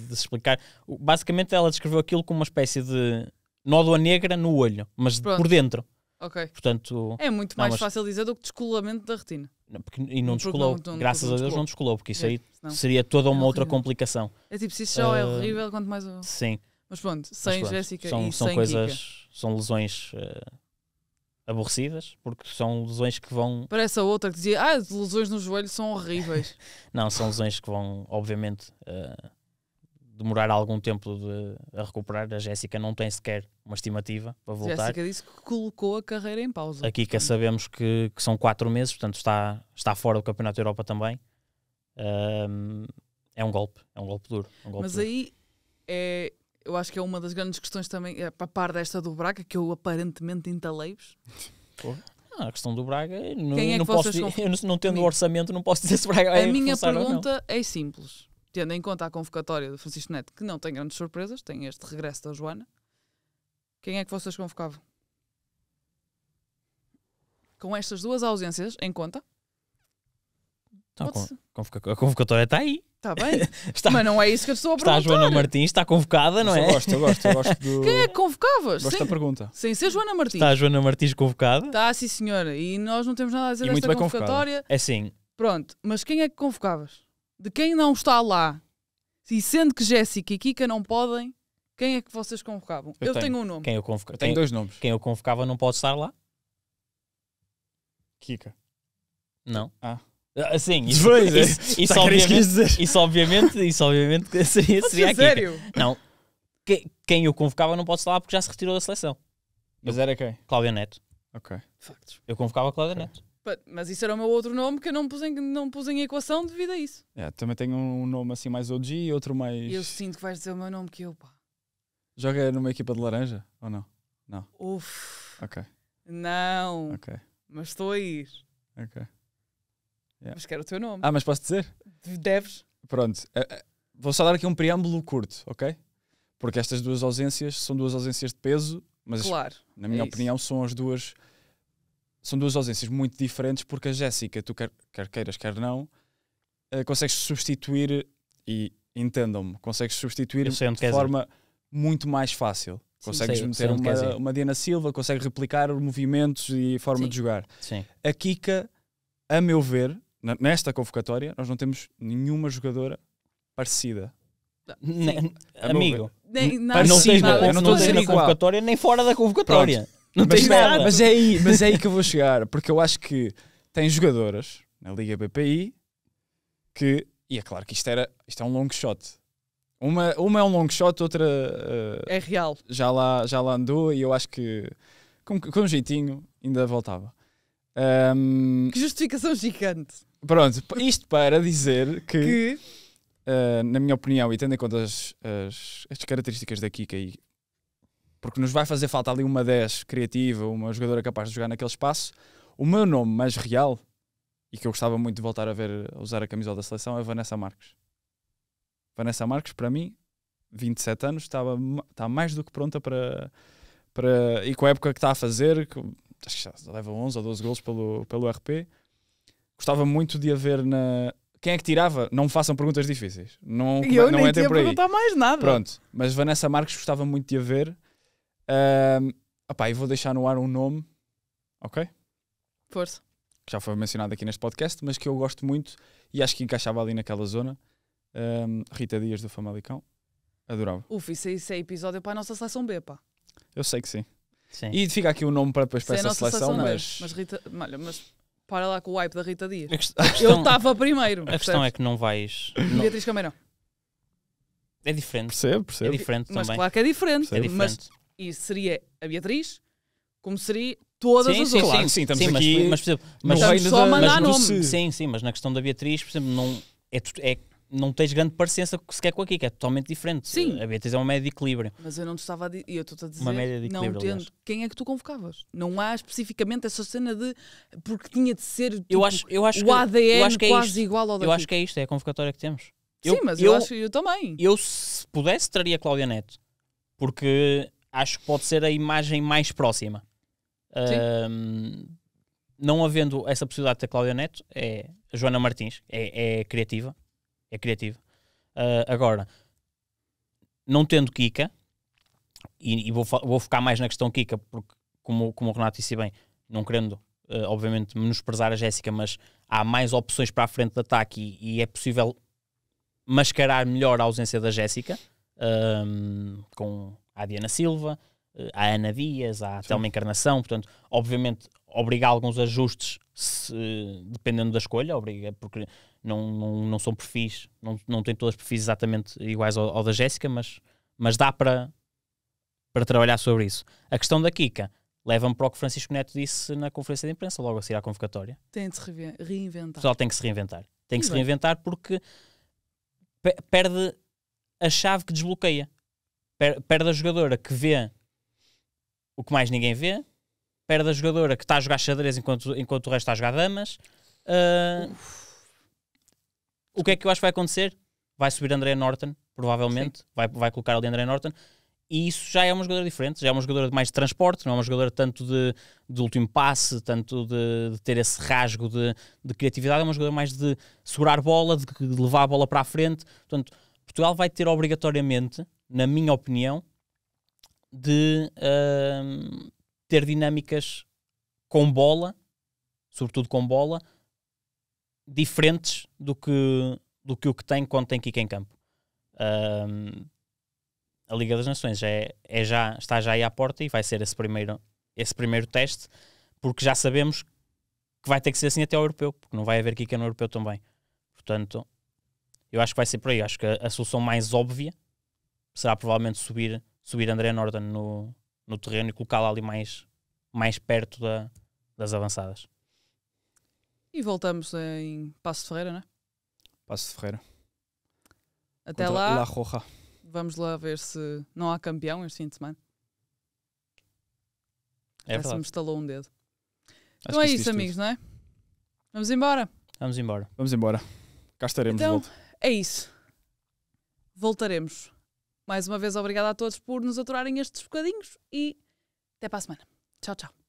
se explicar. Basicamente ela descreveu aquilo como uma espécie de nódoa negra no olho, mas por dentro. Ok. Portanto, é muito mais fácil dizer do que descolamento da retina. E não descolou. Graças a Deus não descolou, porque isso aí seria toda uma outra complicação. É tipo, se isso já é horrível, quanto mais... Sim. Mas pronto, sem Jéssica e são sem coisas, Kika. São lesões aborrecidas, porque são lesões que vão... Parece a outra que dizia, as lesões no joelho são horríveis. Não, são lesões que vão, obviamente, demorar algum tempo a recuperar. A Jéssica não tem sequer uma estimativa para voltar. A Jéssica disse que colocou a carreira em pausa. A Kika sabemos que são 4 meses, portanto está fora do Campeonato da Europa também. É um golpe duro. Mas aí eu acho que é uma das grandes questões também, a par desta do Braga, que eu aparentemente entalei-vos. A questão do Braga, eu não tendo orçamento, não posso dizer se o Braga vai A minha forçar pergunta é simples. Tendo em conta a convocatória do Francisco Neto, que não tem grandes surpresas, tem este regresso da Joana, quem é que vocês convocavam? Com estas duas ausências em conta? A convocatória está aí. Está bem, mas não é isso que eu estou a perguntar. Está a Joana Martins, está convocada, não é? Eu gosto do... Quem é que convocavas? Gosto da pergunta. Sem ser Joana Martins. Está a Joana Martins convocada? Está, sim senhora. E nós não temos nada a dizer desta convocatória. É sim. Pronto, mas quem é que convocavas? De quem não está lá? E sendo que Jéssica e Kika não podem, quem é que vocês convocavam? Eu tenho um nome. Quem eu convocava? Eu tenho 2 nomes. Quem eu convocava não pode estar lá? Kika. Não. Sim, isso obviamente seria sério? Kika. Não. Quem eu convocava não pode estar lá porque já se retirou da seleção. Mas era quem? Cláudia Neto. Ok. Factos. Eu convocava a Cláudia Neto. Mas isso era o meu outro nome que eu não pus em equação devido a isso. Também tenho um nome assim mais OG e outro mais... Eu sinto que vais dizer o meu nome que eu, pá. Joga numa equipa de laranja ou não? Não. Uf. Ok. Não. Ok. Mas estou a ir. Ok. Mas quero o teu nome. Mas posso dizer? Deves. Pronto. Vou só dar aqui um preâmbulo curto, ok? Porque estas duas ausências são duas ausências de peso, mas claro, na minha opinião são duas ausências muito diferentes, porque a Jéssica, tu quer queiras, quer não, consegues substituir, e entendam-me, consegues substituir de forma muito mais fácil. Consegues meter uma Diana Silva, consegues replicar os movimentos e a forma de jogar. Sim. A Kika, a meu ver, nesta convocatória, nós não temos nenhuma jogadora parecida. Amigo, não tens na convocatória nem fora da convocatória. Pronto. Não tens nada. Mas é aí que eu vou chegar, porque eu acho que tem jogadoras na Liga BPI que, e é claro que isto é um long shot. Uma é um long shot, outra é real. Já lá andou, e eu acho que com um jeitinho ainda voltava. Que justificação gigante. Pronto, isto para dizer que na minha opinião, e tendo em conta as características da Kika, porque nos vai fazer falta ali uma 10 criativa, uma jogadora capaz de jogar naquele espaço, o meu nome mais real, e que eu gostava muito de voltar a usar a camisola da seleção, é Vanessa Marques. Vanessa Marques, para mim, 27 anos, está mais do que pronta para e com a época que está a fazer, acho que já leva 11 ou 12 golos pelo RP, gostava muito de a ver na... Quem é que tirava? Não me façam perguntas difíceis. Não nem é tinha perguntar mais nada. Pronto, mas Vanessa Marques gostava muito de a ver. E vou deixar no ar um nome, ok? Força. Que já foi mencionado aqui neste podcast, mas que eu gosto muito e acho que encaixava ali naquela zona. Rita Dias do Famalicão. Adorava. Isso é episódio para a nossa seleção B, pá. Eu sei que sim. E fica aqui o nome para depois para essa seleção, mas... Rita, mas para lá com o hype da Rita Dias. Eu estava primeiro. A questão é que não vais... Beatriz Cameirão. É diferente. Percebo. É diferente mas também. Claro que é diferente. É diferente. Mas isso seria a Beatriz, como seria todas as outras. Claro, sim, estamos aqui... Mas estamos só a mandar nomes. Sim, mas na questão da Beatriz, por exemplo, não... não tens grande parecença sequer com a Kika, é totalmente diferente. Sim. A Beatriz é uma média de equilíbrio. Mas eu não te estava a dizer, eu estou-te a dizer, Uma média de não equilíbrio, entendo aliás. quem é que tu convocavas. Não há especificamente essa cena de porque tinha de ser tipo, Eu acho o que, ADN eu acho que é quase isto. igual ao da Eu acho Kika. que é isto, é a convocatória que temos. Sim, mas eu acho que eu também. Eu, se pudesse, traria Cláudia Neto, porque acho que pode ser a imagem mais próxima. Não havendo essa possibilidade de ter Cláudia Neto, é a Joana Martins, é criativa. É criativa. Agora, não tendo Kika, e vou focar mais na questão Kika, porque, como o Renato disse bem, não querendo, obviamente, menosprezar a Jéssica, mas há mais opções para a frente de ataque e é possível mascarar melhor a ausência da Jéssica, com a Diana Silva, a Ana Dias, a Telma Encarnação, portanto, obviamente, obriga a alguns ajustes dependendo da escolha, porque não são perfis, não têm todos os perfis exatamente iguais ao da Jéssica, mas dá para trabalhar sobre isso. A questão da Kika leva-me para o que Francisco Neto disse na conferência de imprensa, logo a seguir à convocatória. Tem de se reinventar. O pessoal tem que se reinventar. Tem que se Bem. reinventar porque perde a chave que desbloqueia. Perde a jogadora que vê o que mais ninguém vê, perde a jogadora que está a jogar xadrez enquanto o resto está a jogar damas. O que é que eu acho que vai acontecer? Vai subir Andrea Norton, provavelmente. Vai colocar ali Andrea Norton. E isso já é uma jogadora diferente. Já é uma jogadora mais de transporte, não é uma jogadora tanto de último passe, tanto de ter esse rasgo de criatividade. É uma jogadora mais de segurar bola, de levar a bola para a frente. Portanto, Portugal vai ter obrigatoriamente, na minha opinião, de ter dinâmicas com bola, sobretudo com bola, diferentes do que o que tem quando tem Kika em campo. A Liga das Nações está já aí à porta e vai ser esse primeiro teste, porque já sabemos que vai ter que ser assim até ao Europeu, porque não vai haver Kika no Europeu também. Portanto, eu acho que vai ser por aí. Acho que a solução mais óbvia será provavelmente subir Andrea Norton no terreno e colocá-la ali mais perto das avançadas. E voltamos em Paços de Ferreira, não é? Paços de Ferreira. Até Contra lá, La Roja. vamos lá ver se não há campeão este fim de semana. É Já se me verdade. estalou um dedo. Acho Então que é diz isso, tudo. amigos, não é? Vamos embora. Vamos embora. Vamos embora. Cá estaremos de Então, volta. é isso. Voltaremos. Mais uma vez, obrigada a todos por nos aturarem estes bocadinhos e até para a semana. Tchau, tchau.